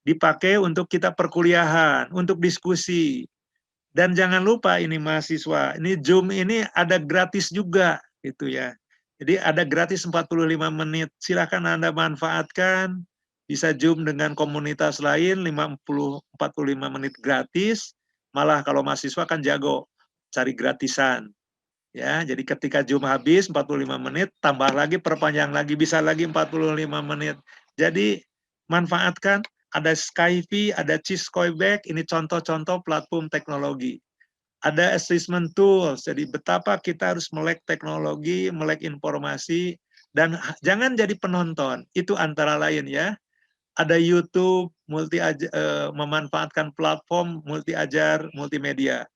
dipakai untuk kita perkuliahan, untuk diskusi. Dan jangan lupa ini mahasiswa, ini Zoom ini ada gratis juga gitu ya. Jadi ada gratis 45 menit. Silakan Anda manfaatkan. Bisa Zoom dengan komunitas lain 45 menit gratis. Malah kalau mahasiswa kan jago cari gratisan. Ya, jadi ketika Zoom habis 45 menit, tambah lagi, perpanjang lagi, bisa lagi 45 menit. Jadi manfaatkan, ada Skype, ada Ciscoiback, ini contoh-contoh platform teknologi. Ada assessment tools, jadi betapa kita harus melek teknologi, melek informasi, dan jangan jadi penonton, itu antara lain ya. Ada YouTube, memanfaatkan platform multi ajar, multimedia.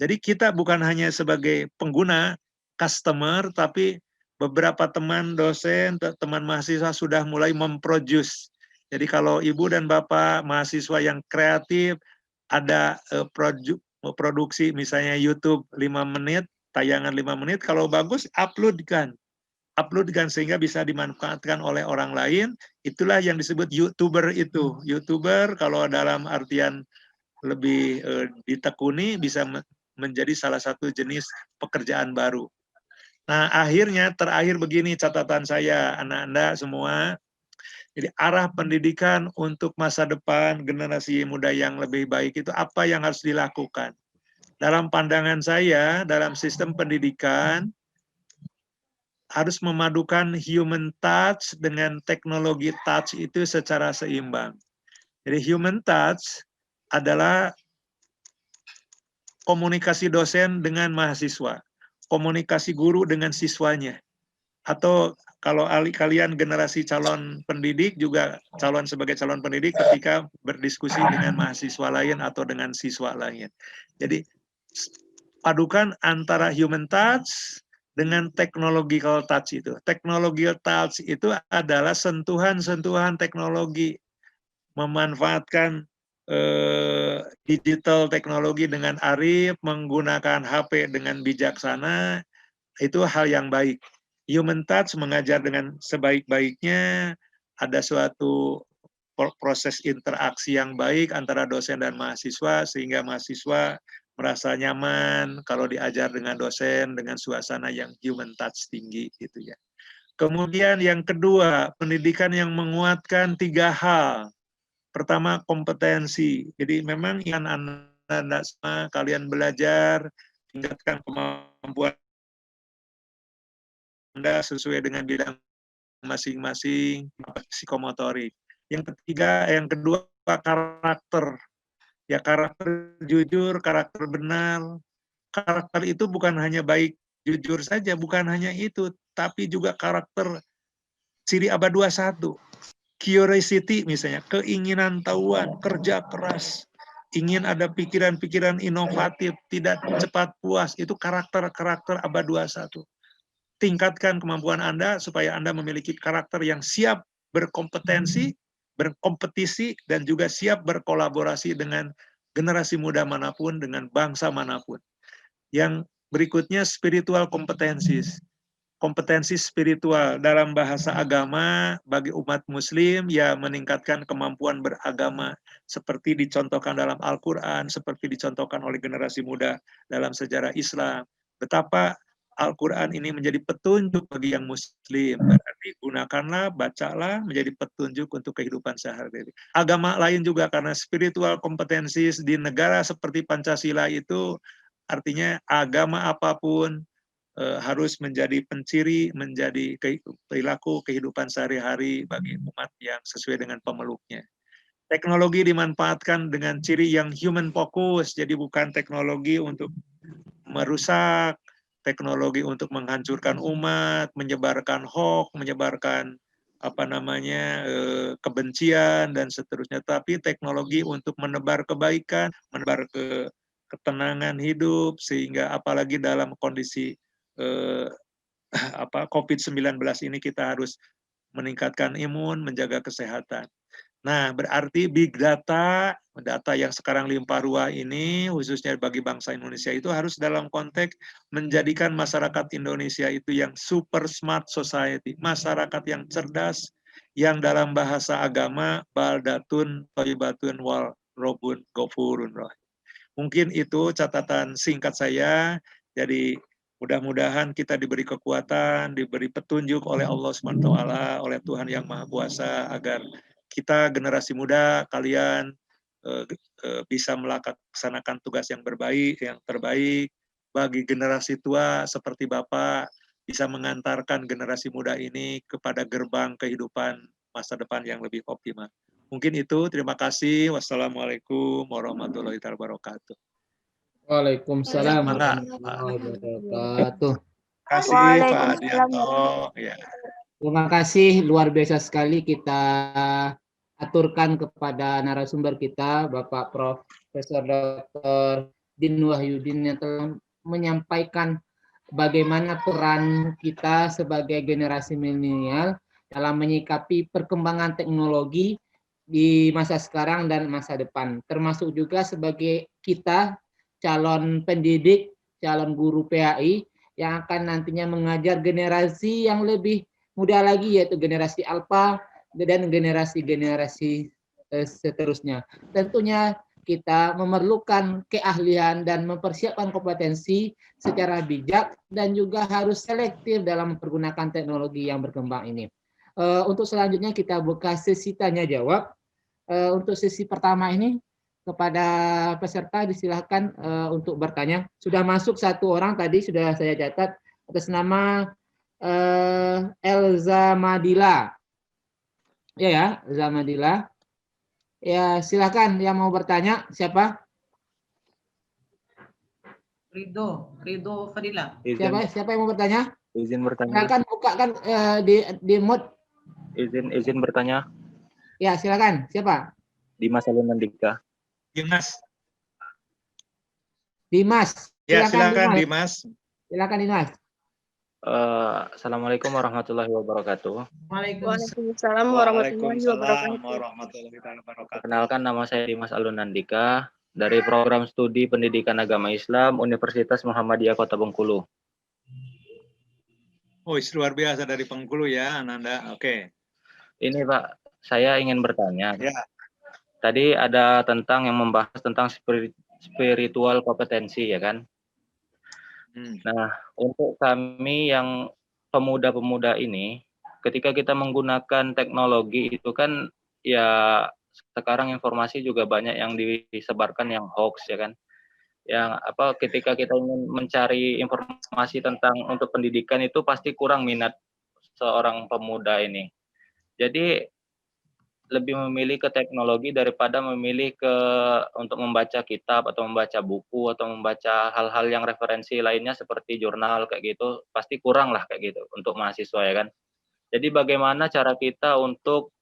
Jadi kita bukan hanya sebagai pengguna, customer, tapi beberapa teman dosen, teman mahasiswa sudah mulai memproduce. Jadi kalau ibu dan bapak mahasiswa yang kreatif, ada produksi misalnya YouTube 5 menit, tayangan 5 menit, kalau bagus uploadkan sehingga bisa dimanfaatkan oleh orang lain. Itulah yang disebut YouTuber itu. YouTuber kalau dalam artian lebih ditekuni bisa menjadi salah satu jenis pekerjaan baru. Nah, akhirnya terakhir begini catatan saya, anak-anak semua. Jadi arah pendidikan untuk masa depan generasi muda yang lebih baik itu apa yang harus dilakukan? Dalam pandangan saya, dalam sistem pendidikan, harus memadukan human touch dengan teknologi touch itu secara seimbang. Jadi human touch adalah komunikasi dosen dengan mahasiswa, komunikasi guru dengan siswanya, atau kalau kalian generasi calon pendidik juga sebagai calon pendidik ketika berdiskusi dengan mahasiswa lain atau dengan siswa lain. Jadi padukan antara human touch dengan technological touch itu. Technological touch itu adalah sentuhan-sentuhan teknologi, memanfaatkan digital teknologi dengan arif, menggunakan HP dengan bijaksana, itu hal yang baik. Human touch mengajar dengan sebaik-baiknya, ada suatu proses interaksi yang baik antara dosen dan mahasiswa, sehingga mahasiswa merasa nyaman kalau diajar dengan dosen dengan suasana yang human touch tinggi gitu ya. Kemudian yang kedua, pendidikan yang menguatkan 3 hal. Pertama, kompetensi. Jadi memang yang Anda semua kalian belajar, tingkatkan kemampuan Anda sesuai dengan bidang masing-masing, psikomotorik. Yang kedua, karakter. Ya, karakter jujur, karakter benar. Karakter itu bukan hanya baik jujur saja, bukan hanya itu, tapi juga karakter ciri abad 21. Curiosity misalnya, keinginan tahuan, kerja keras, ingin ada pikiran-pikiran inovatif, tidak cepat puas, itu karakter-karakter abad 21. Tingkatkan kemampuan Anda supaya Anda memiliki karakter yang siap berkompetensi, berkompetisi, dan juga siap berkolaborasi dengan generasi muda manapun, dengan bangsa manapun. Yang berikutnya spiritual competencies. Kompetensi spiritual dalam bahasa agama bagi umat muslim ya meningkatkan kemampuan beragama seperti dicontohkan dalam Al-Quran, seperti dicontohkan oleh generasi muda dalam sejarah Islam. Betapa Al-Quran ini menjadi petunjuk bagi yang muslim, berarti gunakanlah, bacalah menjadi petunjuk untuk kehidupan sehari-hari. Agama lain juga, karena spiritual kompetensi di negara seperti Pancasila itu artinya agama apapun harus menjadi penciri, menjadi perilaku kehidupan sehari-hari bagi umat yang sesuai dengan pemeluknya. Teknologi dimanfaatkan dengan ciri yang human focus, jadi bukan teknologi untuk merusak, teknologi untuk menghancurkan umat, menyebarkan hoax, menyebarkan kebencian dan seterusnya, tapi teknologi untuk menebar kebaikan, menebar ketenangan hidup, sehingga apalagi dalam kondisi COVID-19 ini kita harus meningkatkan imun, menjaga kesehatan. Nah, berarti big data, data yang sekarang limpah ruah ini, khususnya bagi bangsa Indonesia itu harus dalam konteks menjadikan masyarakat Indonesia itu yang super smart society, masyarakat yang cerdas, yang dalam bahasa agama, baldatun, thayyibatun, wal robun, gofurun roh. Mungkin itu catatan singkat saya, jadi mudah-mudahan kita diberi kekuatan, diberi petunjuk oleh Allah SWT, oleh Tuhan Yang Maha Kuasa, agar kita generasi muda, kalian bisa melaksanakan tugas yang terbaik, bagi generasi tua seperti Bapak, bisa mengantarkan generasi muda ini kepada gerbang kehidupan masa depan yang lebih optimal. Mungkin itu, terima kasih. Wassalamualaikum warahmatullahi wabarakatuh. Waalaikumsalam warahmatullahi wabarakatuh. Terima kasih Pak Adianto. Ya. Terima kasih, luar biasa sekali kita aturkan kepada narasumber kita, Bapak Profesor Dr. Din Wahyudin, yang telah menyampaikan bagaimana peran kita sebagai generasi milenial dalam menyikapi perkembangan teknologi di masa sekarang dan masa depan, termasuk juga sebagai kita calon pendidik, calon guru PAI yang akan nantinya mengajar generasi yang lebih muda lagi, yaitu generasi alpha dan generasi-generasi seterusnya. Tentunya kita memerlukan keahlian dan mempersiapkan kompetensi secara bijak dan juga harus selektif dalam mempergunakan teknologi yang berkembang ini. Untuk selanjutnya kita buka sesi tanya jawab. Untuk sesi pertama ini kepada peserta disilahkan untuk bertanya. Sudah masuk 1 orang tadi, sudah saya catat atas nama Elza Madila. Ya, Elza Madila. Ya, silakan yang mau bertanya siapa? Ridho Fadila. Siapa yang mau bertanya? Izin bertanya. Silakan bukakan di mute. Izin bertanya. Ya, silakan. Siapa? Dimas Alunandika. Dimas. Silakan Ya, silakan Dimas. Silakan Dimas. Assalamualaikum warahmatullahi wabarakatuh. Waalaikumsalam warahmatullahi wabarakatuh. Perkenalkan, nama saya Dimas Alunandika dari program studi Pendidikan Agama Islam Universitas Muhammadiyah Kota Bengkulu. Oh, luar biasa dari Bengkulu ya, Ananda. Oke. Ini Pak, saya ingin bertanya. Ya. Tadi ada tentang yang membahas tentang spiritual kompetensi, ya kan? Nah, untuk kami yang pemuda-pemuda ini, ketika kita menggunakan teknologi itu kan, ya sekarang informasi juga banyak yang disebarkan yang hoax, ya kan? Yang ketika kita ingin mencari informasi tentang untuk pendidikan itu pasti kurang minat seorang pemuda ini. Jadi lebih memilih ke teknologi daripada memilih untuk membaca kitab atau membaca buku atau membaca hal-hal yang referensi lainnya seperti jurnal kayak gitu, pasti kurang lah kayak gitu untuk mahasiswa, ya kan. Jadi bagaimana cara kita untuk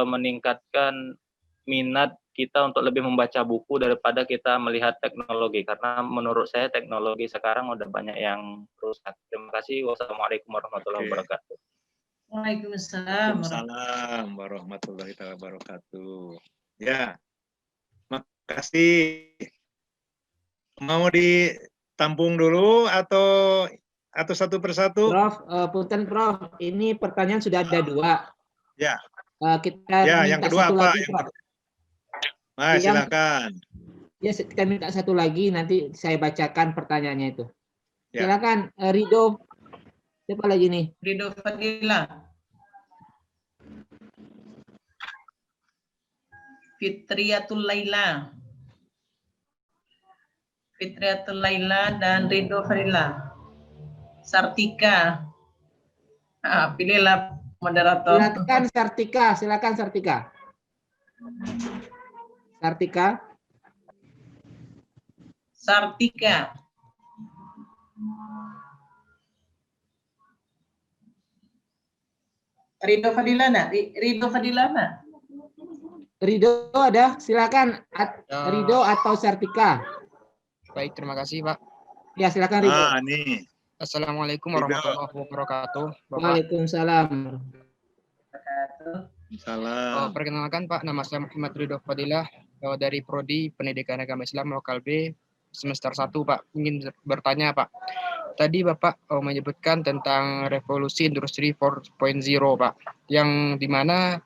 meningkatkan minat kita untuk lebih membaca buku daripada kita melihat teknologi, karena menurut saya teknologi sekarang udah banyak yang rusak. Terima kasih. Wassalamualaikum warahmatullahi wabarakatuh. Waalaikumsalam. Waalaikumsalam warahmatullahi wabarakatuh. Ya, makasih. Mau ditampung dulu atau satu persatu? Prof, punten Prof, ini pertanyaan sudah ada 2. Ya. Kita ya, minta yang kedua satu apa? lagi, Prof. Silakan. Ya, kita minta satu lagi, nanti saya bacakan pertanyaannya itu. Ya. Silakan, Ridho. Siapa lagi nih? Ridho Fadila. Fitriatul Laila dan Ridho Fadila. Sartika. Pilihlah moderator. Silakan Sartika. Ridho Fadila. Ridho ada, silakan Ridho atau Sartika. Baik, terima kasih Pak. Ya, silakan Ridho. Nih. Assalamualaikum warahmatullahi wabarakatuh. Waalaikumsalam. Perkenalkan Pak, nama saya Muhammad Ridho Fadilah dari Prodi Pendidikan Agama Islam Lokal B semester 1 Pak. Ingin bertanya Pak. Tadi Bapak menyebutkan tentang revolusi industri 4.0 Pak, yang dimana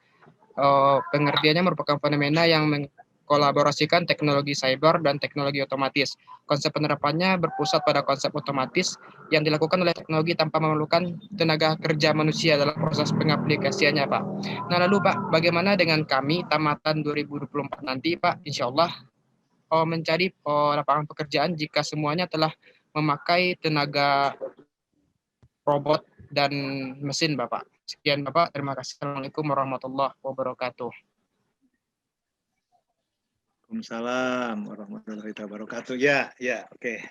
pengertiannya merupakan fenomena yang mengkolaborasikan teknologi cyber dan teknologi otomatis. Konsep penerapannya berpusat pada konsep otomatis yang dilakukan oleh teknologi tanpa memerlukan tenaga kerja manusia dalam proses pengaplikasiannya Pak. Nah lalu Pak, bagaimana dengan kami tamatan 2024 nanti Pak, insya Allah mencari lapangan pekerjaan jika semuanya telah memakai tenaga robot dan mesin Bapak. Sekian Bapak, terima kasih. Assalamualaikum warahmatullahi wabarakatuh. Waalaikumsalam warahmatullahi wabarakatuh. Ya, oke.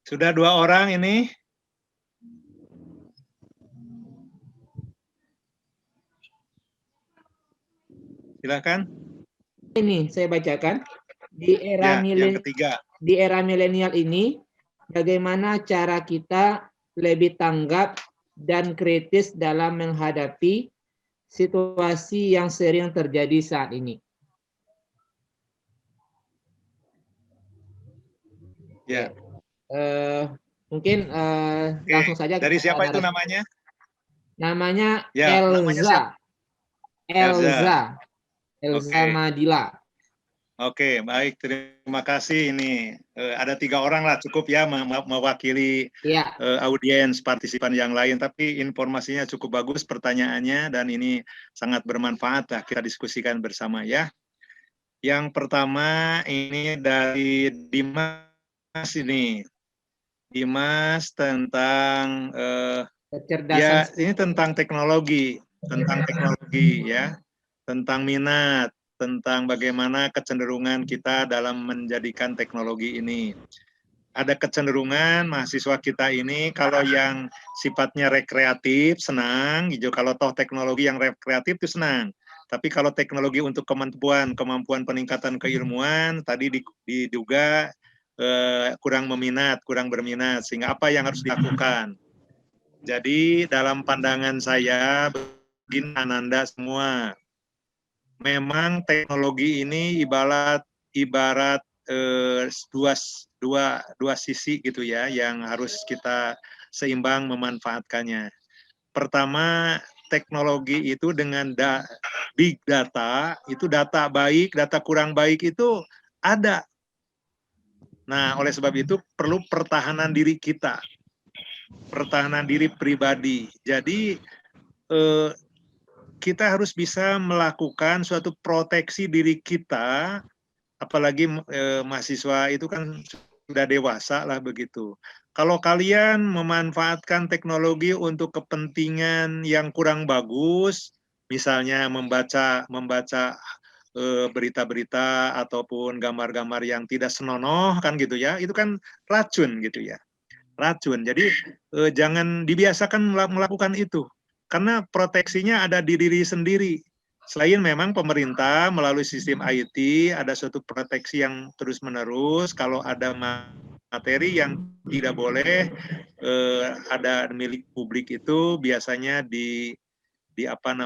Sudah 2 orang ini. Silakan. Ini saya bacakan. Di era yang ketiga. Di era milenial ini, bagaimana cara kita lebih tanggap dan kritis dalam menghadapi situasi yang sering terjadi saat ini? Ya. Mungkin langsung saja. Dari siapa itu namanya? Namanya ya, Elza Madila. Oke, baik. Terima kasih. Ini ada 3 orang lah, cukup ya mewakili audiens partisipan yang lain. Tapi informasinya cukup bagus, pertanyaannya, dan ini sangat bermanfaat lah kita diskusikan bersama ya. Yang pertama ini dari Dimas ini. Dimas tentang Ya, ini tentang teknologi ya, tentang minat, tentang bagaimana kecenderungan kita dalam menjadikan teknologi ini. Ada kecenderungan mahasiswa kita ini kalau yang sifatnya rekreatif senang, gitu. Kalau toh teknologi yang rekreatif itu senang. Tapi kalau teknologi untuk kemampuan peningkatan keilmuan tadi diduga kurang berminat, sehingga apa yang harus dilakukan? Jadi dalam pandangan saya, begini Ananda semua, memang teknologi ini ibarat dua sisi gitu ya, yang harus kita seimbang memanfaatkannya. Pertama, teknologi itu dengan big data, itu data baik, data kurang baik itu ada. Nah, oleh sebab itu perlu pertahanan diri kita. Pertahanan diri pribadi. Jadi kita harus bisa melakukan suatu proteksi diri kita, apalagi mahasiswa itu kan sudah dewasa lah begitu. Kalau kalian memanfaatkan teknologi untuk kepentingan yang kurang bagus, misalnya membaca berita-berita ataupun gambar-gambar yang tidak senonoh kan gitu ya, itu kan racun gitu ya. Racun. Jadi jangan dibiasakan melakukan itu, karena proteksinya ada di diri sendiri. Selain memang pemerintah melalui sistem IT ada suatu proteksi yang terus-menerus, kalau ada materi yang tidak boleh ada milik publik itu biasanya di-ban,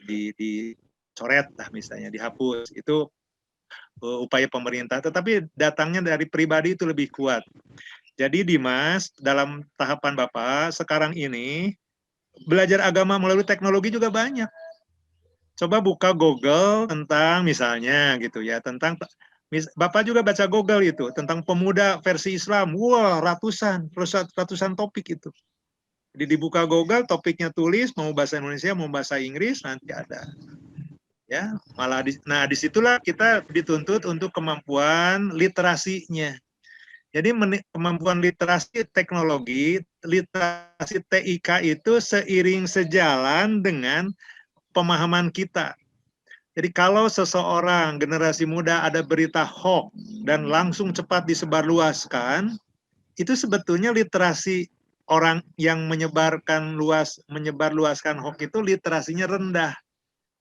dicoret lah misalnya, dihapus. Itu upaya pemerintah, tetapi datangnya dari pribadi itu lebih kuat. Jadi Dimas, dalam tahapan Bapak, sekarang ini, belajar agama melalui teknologi juga banyak. Coba buka Google tentang misalnya gitu ya, tentang, Bapak juga baca Google itu, tentang pemuda versi Islam, wah ratusan topik itu. Jadi dibuka Google, topiknya tulis, mau bahasa Indonesia, mau bahasa Inggris, nanti ada. Ya, malah disitulah kita dituntut untuk kemampuan literasinya. Jadi kemampuan literasi teknologi, literasi TIK itu seiring sejalan dengan pemahaman kita. Jadi kalau seseorang generasi muda ada berita hoax dan langsung cepat disebarluaskan, itu sebetulnya literasi orang yang menyebarluaskan hoax itu literasinya rendah.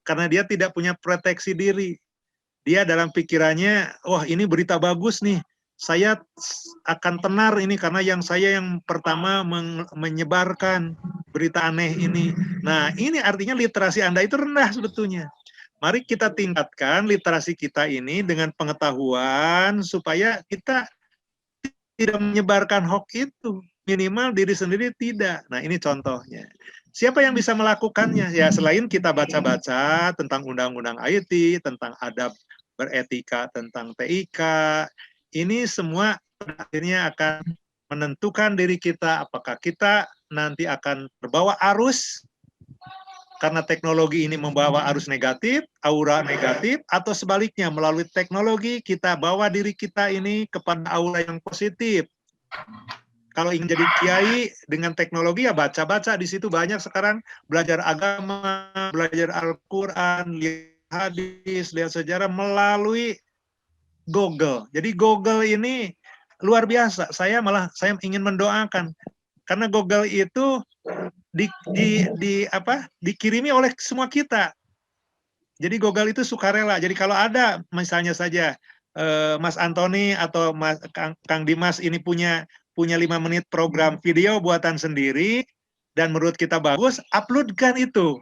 Karena dia tidak punya proteksi diri. Dia dalam pikirannya, wah ini berita bagus nih, saya akan tenar ini karena saya yang pertama menyebarkan berita aneh ini. Nah, ini artinya literasi Anda itu rendah sebetulnya. Mari kita tingkatkan literasi kita ini dengan pengetahuan supaya kita tidak menyebarkan hoax itu. Minimal diri sendiri tidak. Nah, ini contohnya. Siapa yang bisa melakukannya? Ya, selain kita baca-baca tentang undang-undang IT, tentang adab beretika, tentang TIK, ini semua akhirnya akan menentukan diri kita, apakah kita nanti akan terbawa arus karena teknologi ini membawa arus negatif, aura negatif, atau sebaliknya melalui teknologi kita bawa diri kita ini kepada aura yang positif. Kalau ingin jadi kiai dengan teknologi ya baca-baca, di situ banyak sekarang belajar agama, belajar Al-Quran, lihat hadis, lihat sejarah melalui Google. Jadi Google ini luar biasa. Saya ingin mendoakan karena Google itu dikirimi oleh semua kita. Jadi Google itu sukarela. Jadi kalau ada misalnya saja Mas Antoni atau Kang Dimas ini punya 5 menit program video buatan sendiri dan menurut kita bagus, uploadkan itu.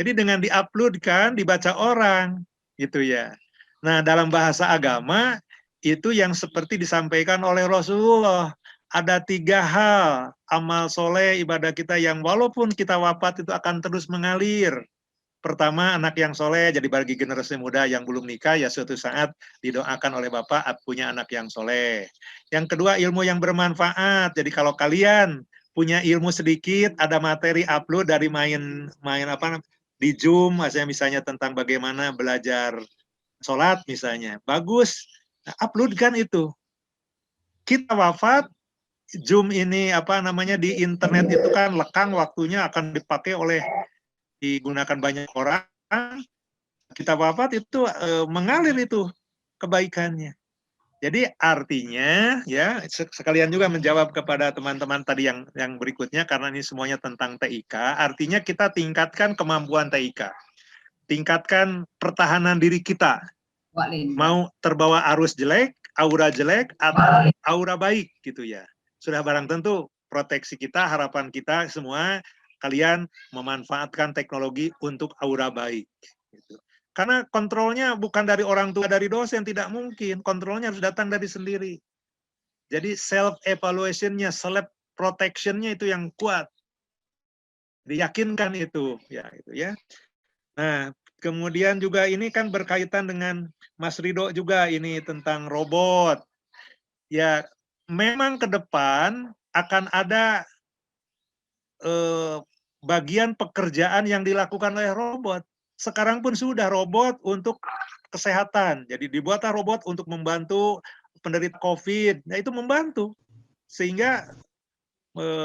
Jadi dengan diuploadkan dibaca orang gitu ya. Nah, dalam bahasa agama, itu yang seperti disampaikan oleh Rasulullah. Ada 3 hal amal soleh ibadah kita yang walaupun kita wafat itu akan terus mengalir. Pertama, anak yang soleh, jadi bagi generasi muda yang belum nikah, ya suatu saat didoakan oleh Bapak punya anak yang soleh. Yang kedua, ilmu yang bermanfaat. Jadi kalau kalian punya ilmu sedikit, ada materi upload dari main di Zoom, misalnya tentang bagaimana belajar sholat misalnya, bagus, nah, uploadkan itu. Kita wafat, Zoom ini apa namanya di internet itu kan lekang waktunya akan dipakai oleh digunakan banyak orang, kita wafat itu mengalir itu kebaikannya. Jadi artinya ya sekalian juga menjawab kepada teman-teman tadi yang berikutnya karena ini semuanya tentang TIK, artinya kita tingkatkan kemampuan TIK. Tingkatkan pertahanan diri kita. Mau terbawa arus jelek, aura jelek atau aura baik gitu ya. Sudah barang tentu proteksi kita, harapan kita semua kalian memanfaatkan teknologi untuk aura baik gitu. Karena kontrolnya bukan dari orang tua, dari dosen, tidak mungkin. Kontrolnya harus datang dari sendiri. Jadi self-evaluation-nya, self-protection-nya itu yang kuat. Diyakinkan itu. Ya. Nah, kemudian juga ini kan berkaitan dengan Mas Ridho juga ini tentang robot. Ya, memang ke depan akan ada bagian pekerjaan yang dilakukan oleh robot. Sekarang pun sudah robot untuk kesehatan. Jadi dibuatlah robot untuk membantu penderita COVID. Nah, itu membantu. Sehingga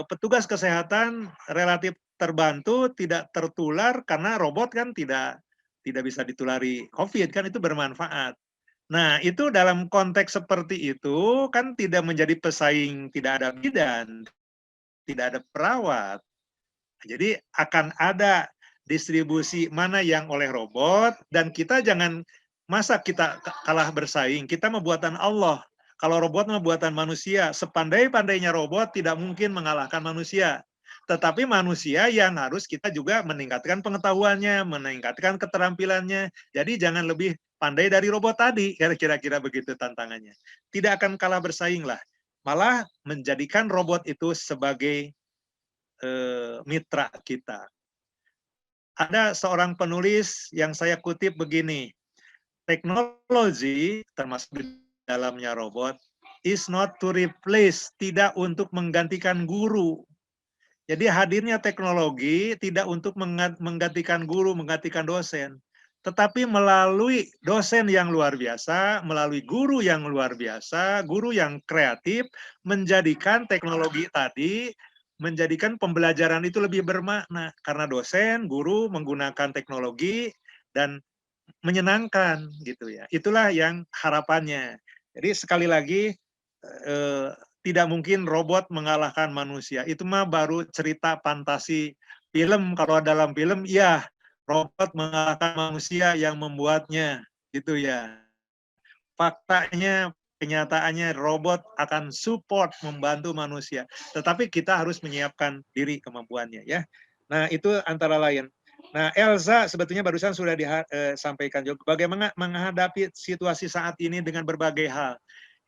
petugas kesehatan relatif terbantu, tidak tertular karena robot kan tidak bisa ditulari COVID, kan itu bermanfaat. Nah, itu dalam konteks seperti itu kan tidak menjadi pesaing, tidak ada bidan, tidak ada perawat. Jadi akan ada distribusi mana yang oleh robot, dan kita jangan, masa kita kalah bersaing, kita membuatan Allah. Kalau robot membuatan manusia, sepandai-pandainya robot tidak mungkin mengalahkan manusia. Tetapi manusia yang harus kita juga meningkatkan pengetahuannya, meningkatkan keterampilannya. Jadi jangan lebih pandai dari robot tadi, kira-kira begitu tantangannya. Tidak akan kalah bersaing lah. Malah menjadikan robot itu sebagai mitra kita. Ada seorang penulis yang saya kutip begini, teknologi termasuk di dalamnya robot is not to replace, tidak untuk menggantikan guru. Jadi hadirnya teknologi tidak untuk menggantikan guru, menggantikan dosen, tetapi melalui dosen yang luar biasa, melalui guru yang luar biasa, guru yang kreatif, menjadikan teknologi tadi, menjadikan pembelajaran itu lebih bermakna. Karena dosen, guru menggunakan teknologi dan menyenangkan gitu ya. Itulah yang harapannya. Jadi sekali lagi, tidak mungkin robot mengalahkan manusia. Itu mah baru cerita fantasi film. Kalau dalam film, ya robot mengalahkan manusia yang membuatnya, gitu ya. Faktanya, kenyataannya robot akan support, membantu manusia. Tetapi kita harus menyiapkan diri kemampuannya ya. Nah itu antara lain. Nah Elza sebetulnya barusan sudah disampaikan juga. Bagaimana menghadapi situasi saat ini dengan berbagai hal.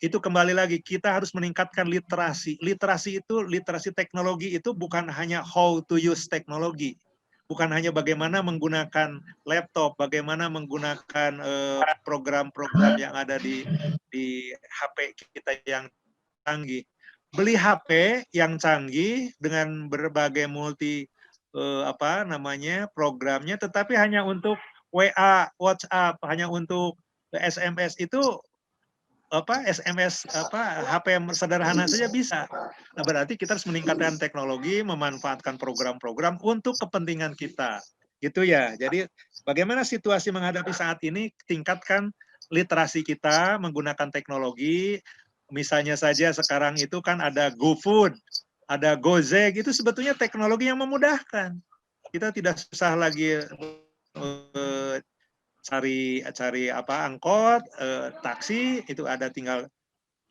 Itu kembali lagi, kita harus meningkatkan literasi. Literasi itu, literasi teknologi itu bukan hanya how to use teknologi. Bukan hanya bagaimana menggunakan laptop, bagaimana menggunakan program-program yang ada di HP kita yang canggih. Beli HP yang canggih dengan berbagai multi programnya, tetapi hanya untuk WA, WhatsApp, hanya untuk SMS itu SMS HP sederhana saja bisa. Nah, berarti kita harus meningkatkan teknologi, memanfaatkan program-program untuk kepentingan kita. Gitu ya. Jadi bagaimana situasi menghadapi saat ini, tingkatkan literasi kita menggunakan teknologi. Misalnya saja sekarang itu kan ada GoFood, ada Gojek, itu sebetulnya teknologi yang memudahkan. Kita tidak susah lagi cari angkot, taksi, itu ada, tinggal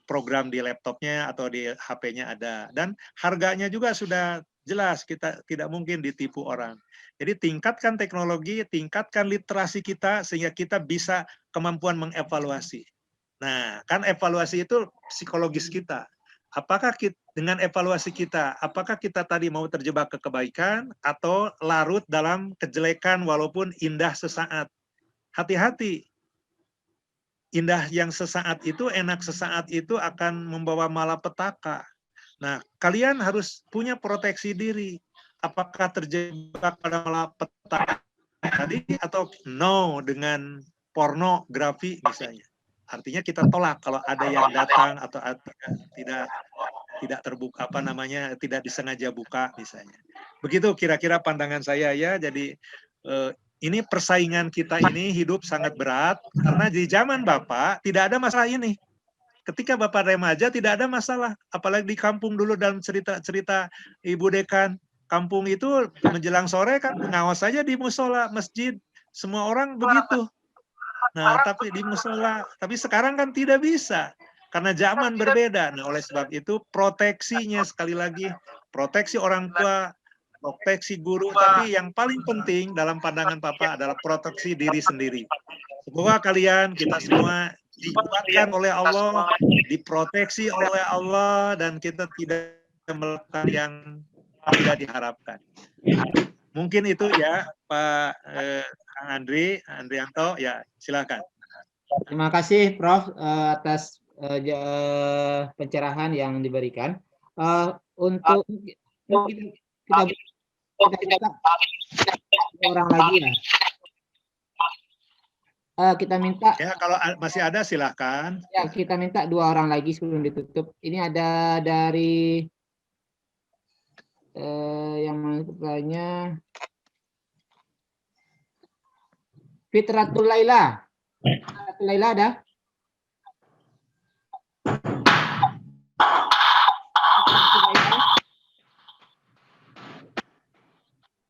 program di laptopnya atau di HP-nya ada. Dan harganya juga sudah jelas, kita tidak mungkin ditipu orang. Jadi tingkatkan teknologi, tingkatkan literasi kita sehingga kita bisa kemampuan mengevaluasi. Nah, kan evaluasi itu psikologis kita. Apakah dengan evaluasi kita, apakah kita tadi mau terjebak ke kebaikan atau larut dalam kejelekan walaupun indah sesaat? Hati-hati, indah yang sesaat itu, enak sesaat itu akan membawa malapetaka. Nah, kalian harus punya proteksi diri. Apakah terjebak pada malapetaka tadi atau no dengan pornografi misalnya. Artinya kita tolak kalau ada yang datang atau tidak terbuka, apa namanya, tidak disengaja buka misalnya. Begitu kira-kira pandangan saya ya. Jadi ini persaingan kita ini hidup sangat berat karena di zaman Bapak tidak ada masalah ini. Ketika Bapak remaja tidak ada masalah, apalagi di kampung dulu dalam cerita-cerita Ibu Dekan, kampung itu menjelang sore kan ngawas saja di musola, masjid, semua orang begitu. Nah, tapi di musola, tapi sekarang kan tidak bisa karena zaman berbeda. Nah, oleh sebab itu proteksinya sekali lagi, proteksi orang tua, proteksi guru, tapi yang paling penting dalam pandangan Papa adalah proteksi diri sendiri. Semoga kalian, kita semua dikuatkan oleh Allah, diproteksi oleh Allah, dan kita tidak melakukan yang tidak diharapkan. Mungkin itu ya, Pak Kang Andrianto, ya silakan. Terima kasih Prof atas pencerahan yang diberikan. Untuk kita orang lagi ya. Kita minta ya, kalau masih ada silahkan. Ya, kita minta 2 orang lagi sebelum ditutup. Ini ada dari yang mana pertanyaan Fitratul Laila. Fitratul Laila ada?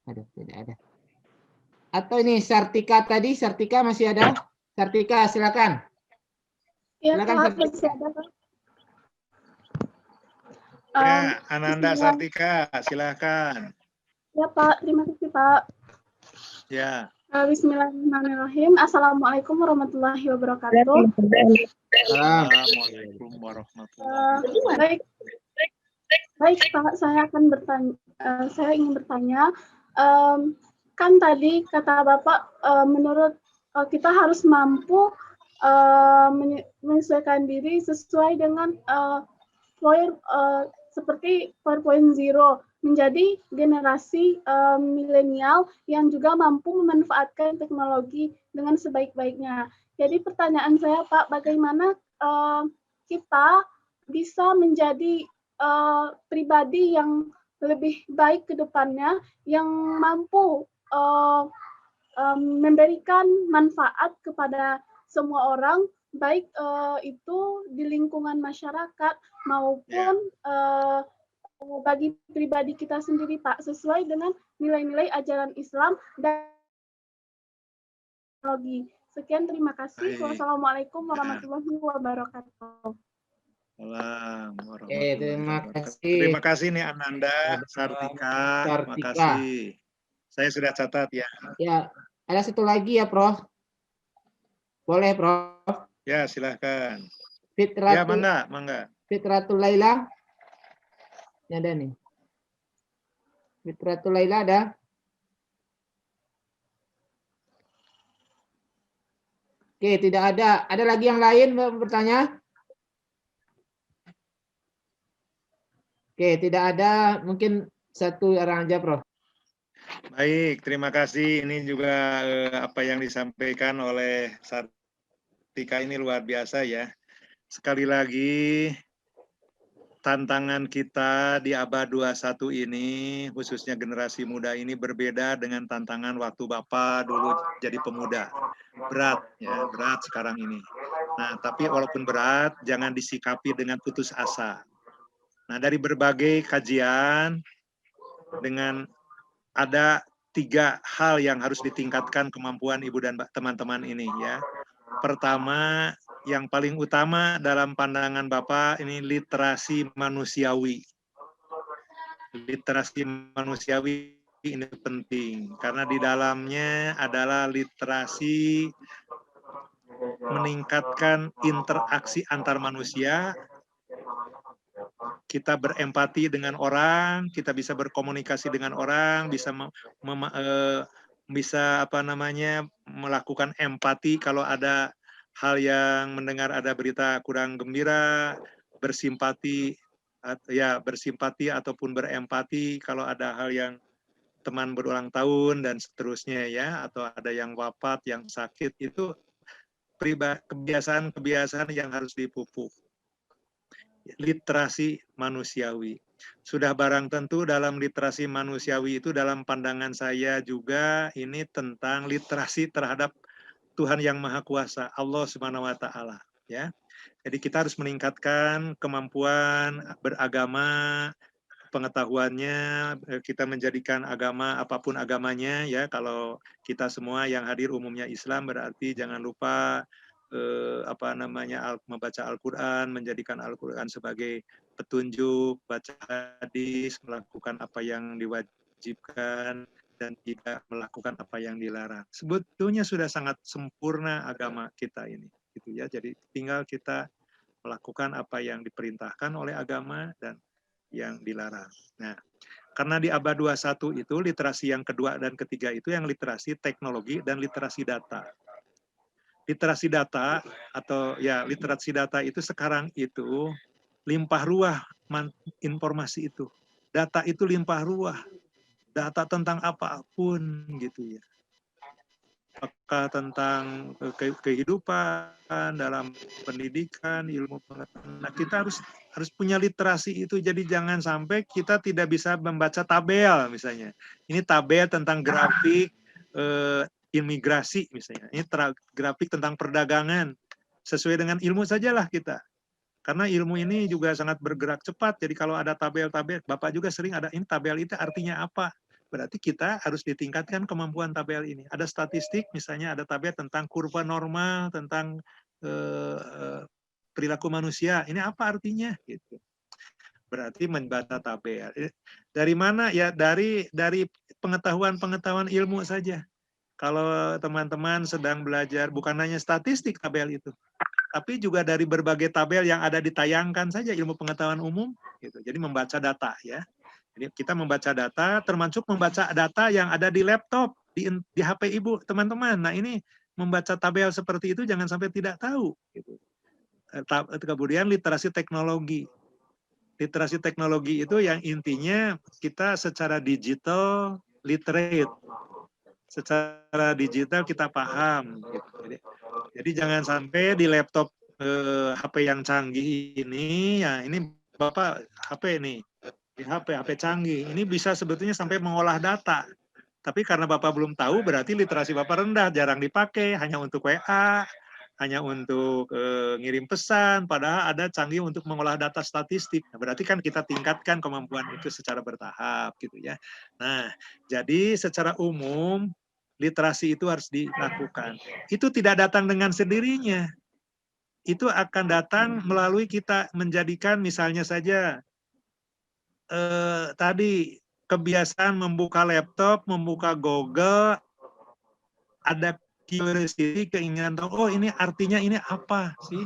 Ada, tidak ada. Atau ini Sartika tadi, Sartika masih ada? Sartika, silakan. Ya, Silakan, Pak, Sartika. masih ada, Pak. Ya, Ananda Sartika, silakan. Ya, Pak. Terima kasih, Pak. Ya. Bismillahirrahmanirrahim. Assalamualaikum warahmatullahi wabarakatuh. Assalamualaikum warahmatullahi wabarakatuh. Baik, Pak. Saya akan bertanya. Saya ingin bertanya. Kan tadi kata Bapak, menurut kita harus mampu menyesuaikan diri sesuai dengan seperti 4.0 menjadi generasi milenial yang juga mampu memanfaatkan teknologi dengan sebaik-baiknya. Jadi pertanyaan saya, Pak, bagaimana kita bisa menjadi pribadi yang lebih baik ke depannya, yang mampu memberikan manfaat kepada semua orang, baik itu di lingkungan masyarakat maupun bagi pribadi kita sendiri, Pak, sesuai dengan nilai-nilai ajaran Islam dan teknologi. Sekian, terima kasih. Wassalamualaikum warahmatullahi wabarakatuh. Terima kasih. Terima kasih nih Ananda, Sartika. Terima kasih. Saya sudah catat ya. Ya, ada satu lagi ya, Prof. Boleh, Prof? Ya, silahkan. Fitratul, ya, mangga. Fitratul Laila. Ini ada nih. Fitratul Laila ada? Oke, tidak ada. Ada lagi yang lain bertanya? Oke, tidak ada. Mungkin satu orang aja, Prof. Baik, terima kasih. Ini juga apa yang disampaikan oleh Sartika ini luar biasa ya. Sekali lagi, tantangan kita di abad 21 ini, khususnya generasi muda ini berbeda dengan tantangan waktu Bapak dulu jadi pemuda. Berat, ya, berat sekarang ini. Nah, tapi walaupun berat, jangan disikapi dengan putus asa. Nah, dari berbagai kajian, dengan ada 3 hal yang harus ditingkatkan kemampuan Ibu dan teman-teman ini ya. Pertama, yang paling utama dalam pandangan Bapak ini literasi manusiawi. Literasi manusiawi ini penting karena di dalamnya adalah literasi meningkatkan interaksi antar manusia. Kita berempati dengan orang, kita bisa berkomunikasi dengan orang, bisa melakukan empati kalau ada hal yang mendengar ada berita kurang gembira, bersimpati ataupun berempati kalau ada hal yang teman berulang tahun dan seterusnya ya, atau ada yang wafat, yang sakit, itu kebiasaan-kebiasaan yang harus dipupuk. literasi manusiawi. Sudah barang tentu dalam literasi manusiawi itu dalam pandangan saya juga ini tentang literasi terhadap Tuhan yang Maha Kuasa, Allah Subhanahu wa taala, ya. Jadi kita harus meningkatkan kemampuan beragama, pengetahuannya, kita menjadikan agama apapun agamanya, ya. Kalau kita semua yang hadir umumnya Islam, berarti jangan lupa membaca Al-Quran, menjadikan Al-Quran sebagai petunjuk, baca hadis, melakukan apa yang diwajibkan dan tidak melakukan apa yang dilarang. Sebetulnya sudah sangat sempurna agama kita ini, gitu ya. Jadi tinggal kita melakukan apa yang diperintahkan oleh agama dan yang dilarang. Nah, karena di abad 21 itu literasi yang kedua dan ketiga itu yang literasi teknologi dan literasi data. Literasi data atau ya literasi data itu sekarang itu limpah ruah informasi itu. Data itu limpah ruah. Data tentang apapun gitu ya. Apakah tentang kehidupan dalam pendidikan, ilmu pengetahuan. Nah, kita harus punya literasi itu. Jadi jangan sampai kita tidak bisa membaca tabel misalnya. Ini tabel tentang grafik imigrasi misalnya. Ini grafik tentang perdagangan. Sesuai dengan ilmu sajalah kita. Karena ilmu ini juga sangat bergerak cepat. Jadi kalau ada tabel-tabel, Bapak juga sering ada ini tabel itu artinya apa? Berarti kita harus ditingkatkan kemampuan tabel ini. Ada statistik, misalnya ada tabel tentang kurva normal, tentang perilaku manusia. Ini apa artinya? Gitu. Berarti membaca tabel. Dari mana? Ya dari pengetahuan ilmu saja. Kalau teman-teman sedang belajar, bukan hanya statistik tabel itu, tapi juga dari berbagai tabel yang ada ditayangkan saja ilmu pengetahuan umum. Gitu. Jadi membaca data ya. Jadi kita membaca data, termasuk membaca data yang ada di laptop, di HP ibu, teman-teman. Nah ini membaca tabel seperti itu jangan sampai tidak tahu. Gitu. Kemudian literasi teknologi. Literasi teknologi itu yang intinya kita secara digital literate. Secara digital kita paham. Gitu. Jadi jangan sampai di laptop HP yang canggih ini, ya ini Bapak HP nih. Di HP canggih, ini bisa sebetulnya sampai mengolah data. Tapi karena Bapak belum tahu, berarti literasi Bapak rendah, jarang dipakai, hanya untuk WA, hanya untuk ngirim pesan, padahal ada canggih untuk mengolah data statistik. Nah, berarti kan kita tingkatkan kemampuan itu secara bertahap, gitu ya. Nah, jadi secara umum, literasi itu harus dilakukan. Itu tidak datang dengan sendirinya. Itu akan datang melalui kita menjadikan misalnya saja, tadi kebiasaan membuka laptop, membuka Google, ada curiosity, keinginan tahu, oh ini artinya ini apa sih?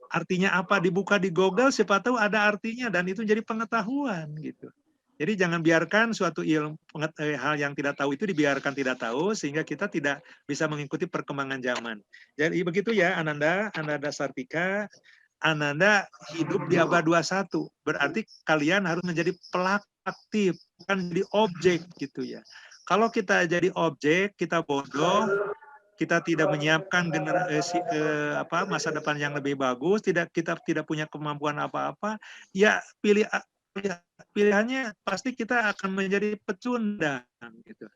Artinya apa? Dibuka di Google, siapa tahu ada artinya dan itu jadi pengetahuan gitu. Jadi jangan biarkan suatu hal yang tidak tahu itu dibiarkan tidak tahu sehingga kita tidak bisa mengikuti perkembangan zaman. Jadi begitu ya Ananda Sartika. Ananda hidup di abad 21, berarti kalian harus menjadi pelaku aktif, bukan jadi objek gitu ya. Kalau kita jadi objek, kita bodoh, kita tidak menyiapkan generasi masa depan yang lebih bagus, kita tidak punya kemampuan apa-apa, ya pilihannya pasti kita akan menjadi pecundang gitu.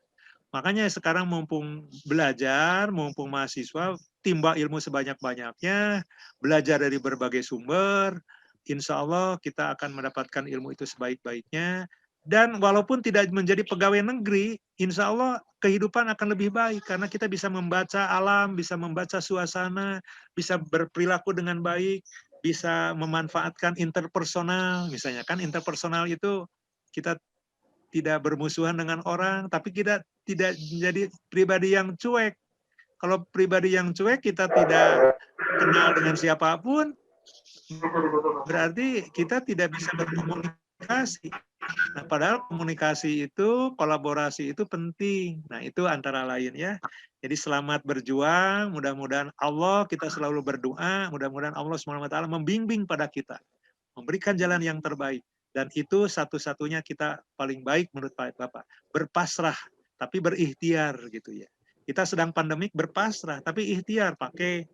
Makanya sekarang mumpung belajar, mumpung mahasiswa, timba ilmu sebanyak-banyaknya, belajar dari berbagai sumber, insya Allah kita akan mendapatkan ilmu itu sebaik-baiknya, dan walaupun tidak menjadi pegawai negeri, insya Allah kehidupan akan lebih baik, karena kita bisa membaca alam, bisa membaca suasana, bisa berperilaku dengan baik, bisa memanfaatkan interpersonal, misalnya kan interpersonal itu kita tidak bermusuhan dengan orang, tapi kita tidak menjadi pribadi yang cuek. Kalau pribadi yang cuek, kita tidak kenal dengan siapapun, berarti kita tidak bisa berkomunikasi. Nah, padahal komunikasi itu, kolaborasi itu penting. Nah, itu antara lain ya. Jadi selamat berjuang, mudah-mudahan Allah, kita selalu berdoa, mudah-mudahan Allah SWT membimbing pada kita, memberikan jalan yang terbaik. Dan itu satu-satunya kita paling baik menurut Bapak. Berpasrah, tapi berikhtiar gitu ya. Kita sedang pandemik berpasrah, tapi ikhtiar pakai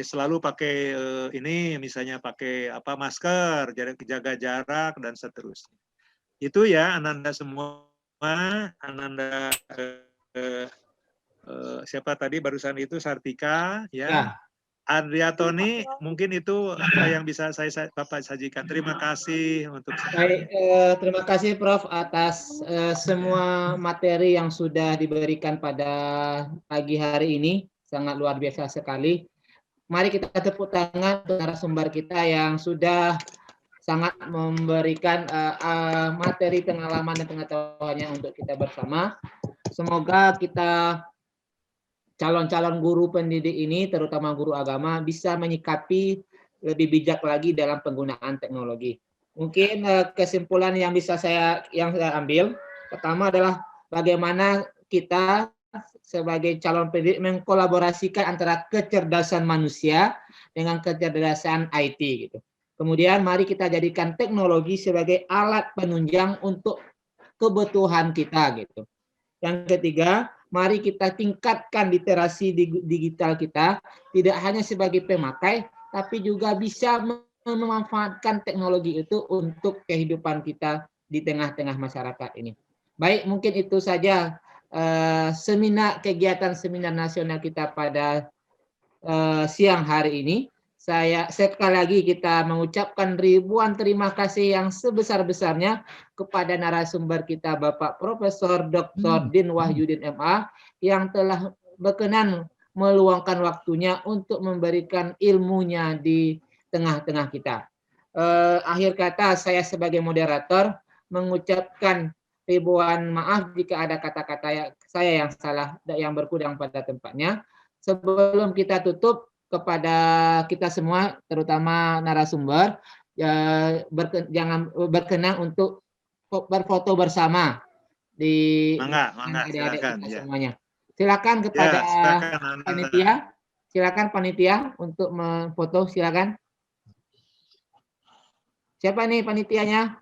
selalu pakai ini misalnya pakai masker, jaga jarak dan seterusnya. Itu ya Ananda semua, Ananda siapa tadi barusan itu Sartika ya. Andriatoni mungkin itu apa yang bisa Bapak sajikan. Terima kasih untuk Baik, terima kasih Prof atas semua materi yang sudah diberikan pada pagi hari ini, sangat luar biasa sekali. Mari kita tepuk tangan untuk narasumber kita yang sudah sangat memberikan materi pengalaman dan pengetahuannya untuk kita bersama. Semoga kita calon-calon guru pendidik ini, terutama guru agama, bisa menyikapi lebih bijak lagi dalam penggunaan teknologi. Mungkin kesimpulan yang bisa saya ambil, pertama adalah bagaimana kita sebagai calon pendidik mengkolaborasikan antara kecerdasan manusia dengan kecerdasan IT gitu. Kemudian mari kita jadikan teknologi sebagai alat penunjang untuk kebutuhan kita gitu. Yang ketiga, mari kita tingkatkan literasi digital kita, tidak hanya sebagai pemakai, tapi juga bisa memanfaatkan teknologi itu untuk kehidupan kita di tengah-tengah masyarakat ini. Baik, mungkin itu saja kegiatan seminar nasional kita pada siang hari ini. Sekali lagi kita mengucapkan ribuan terima kasih yang sebesar-besarnya kepada narasumber kita Bapak Profesor Dr. Din Wahyudin MA yang telah berkenan meluangkan waktunya untuk memberikan ilmunya di tengah-tengah kita. Akhir kata saya sebagai moderator mengucapkan ribuan maaf jika ada kata-kata saya yang salah, yang berkurang pada tempatnya. Sebelum kita tutup, kepada kita semua, terutama narasumber, jangan berkenan untuk berfoto bersama di adik-adik kita semuanya. Silakan kepada panitia, silakan panitia untuk memfoto, silakan. Siapa nih panitianya?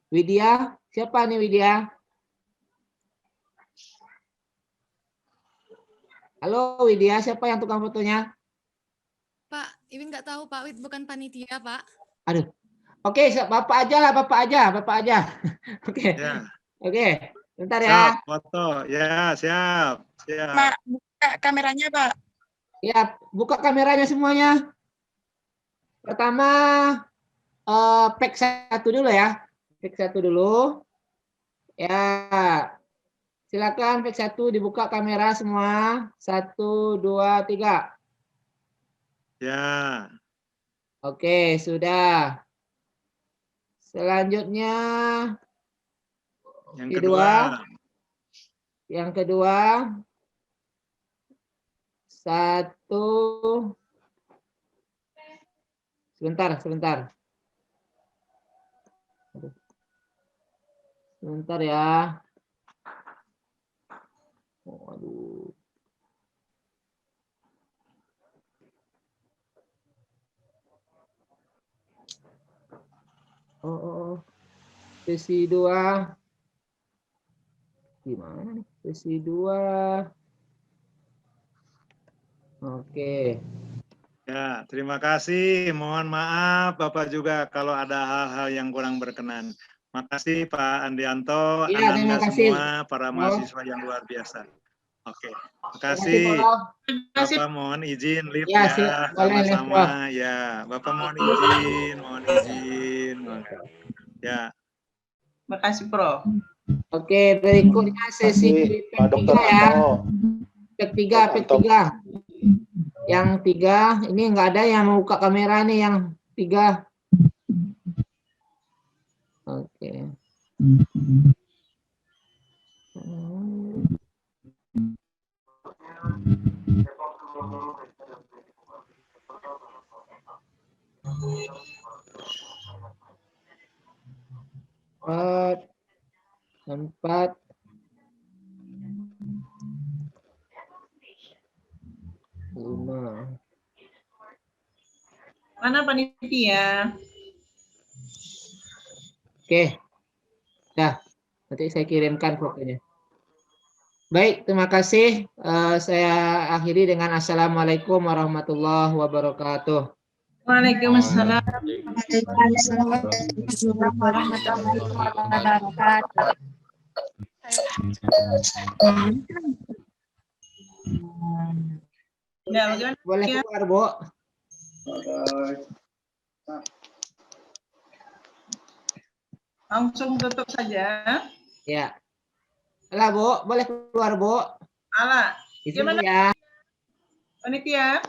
Widya, siapa nih Widya? Halo Widya, siapa yang tukang fotonya? Pak, Iwin nggak tahu Pak Wid bukan panitia Pak. Aduh, oke, Bapak aja lah, Bapak aja. Oke, oke, bentar ya. Siap, foto, ya siap. Pak, buka kameranya Pak. Ya, buka kameranya semuanya. Pertama, pack 1 dulu ya. Pack 1 dulu. Ya. Silakan pack 1 dibuka kamera semua. 1, 2, 3. Ya. Oke, sudah. Selanjutnya yang kedua. Yang kedua. 1. Sebentar. Sebentar ya. Waduh. Sesi 2. Gimana nih? Sesi 2. Oke. Ya, terima kasih. Mohon maaf Bapak juga kalau ada hal-hal yang kurang berkenan. Makasih Pak Andianto, Ya, Ananda kasih. semua, para mahasiswa yang luar biasa. Oke, makasih. Bapak mohon izin, lift Ya, sama-sama. Ya, Bapak mohon izin. Ya. Makasih Prof. Oke, berikutnya sesi P3 ya. P3. Yang 3, ini nggak ada yang membuka kamera nih yang 3. Oke. Empat. Lima. Mana panitia? Oke. Dah, nanti saya kirimkan fotonya. Baik, terima kasih. Saya akhiri dengan Assalamualaikum warahmatullahi wabarakatuh. Waalaikumsalam. Warahmatullahi wabarakatuh. Ya, bagaimana? Boleh Ya. keluar, Bu. Langsung tutup saja. Ya. Lah, Bu, boleh keluar, Bu. Ala, Izin gimana? ya. Panitia?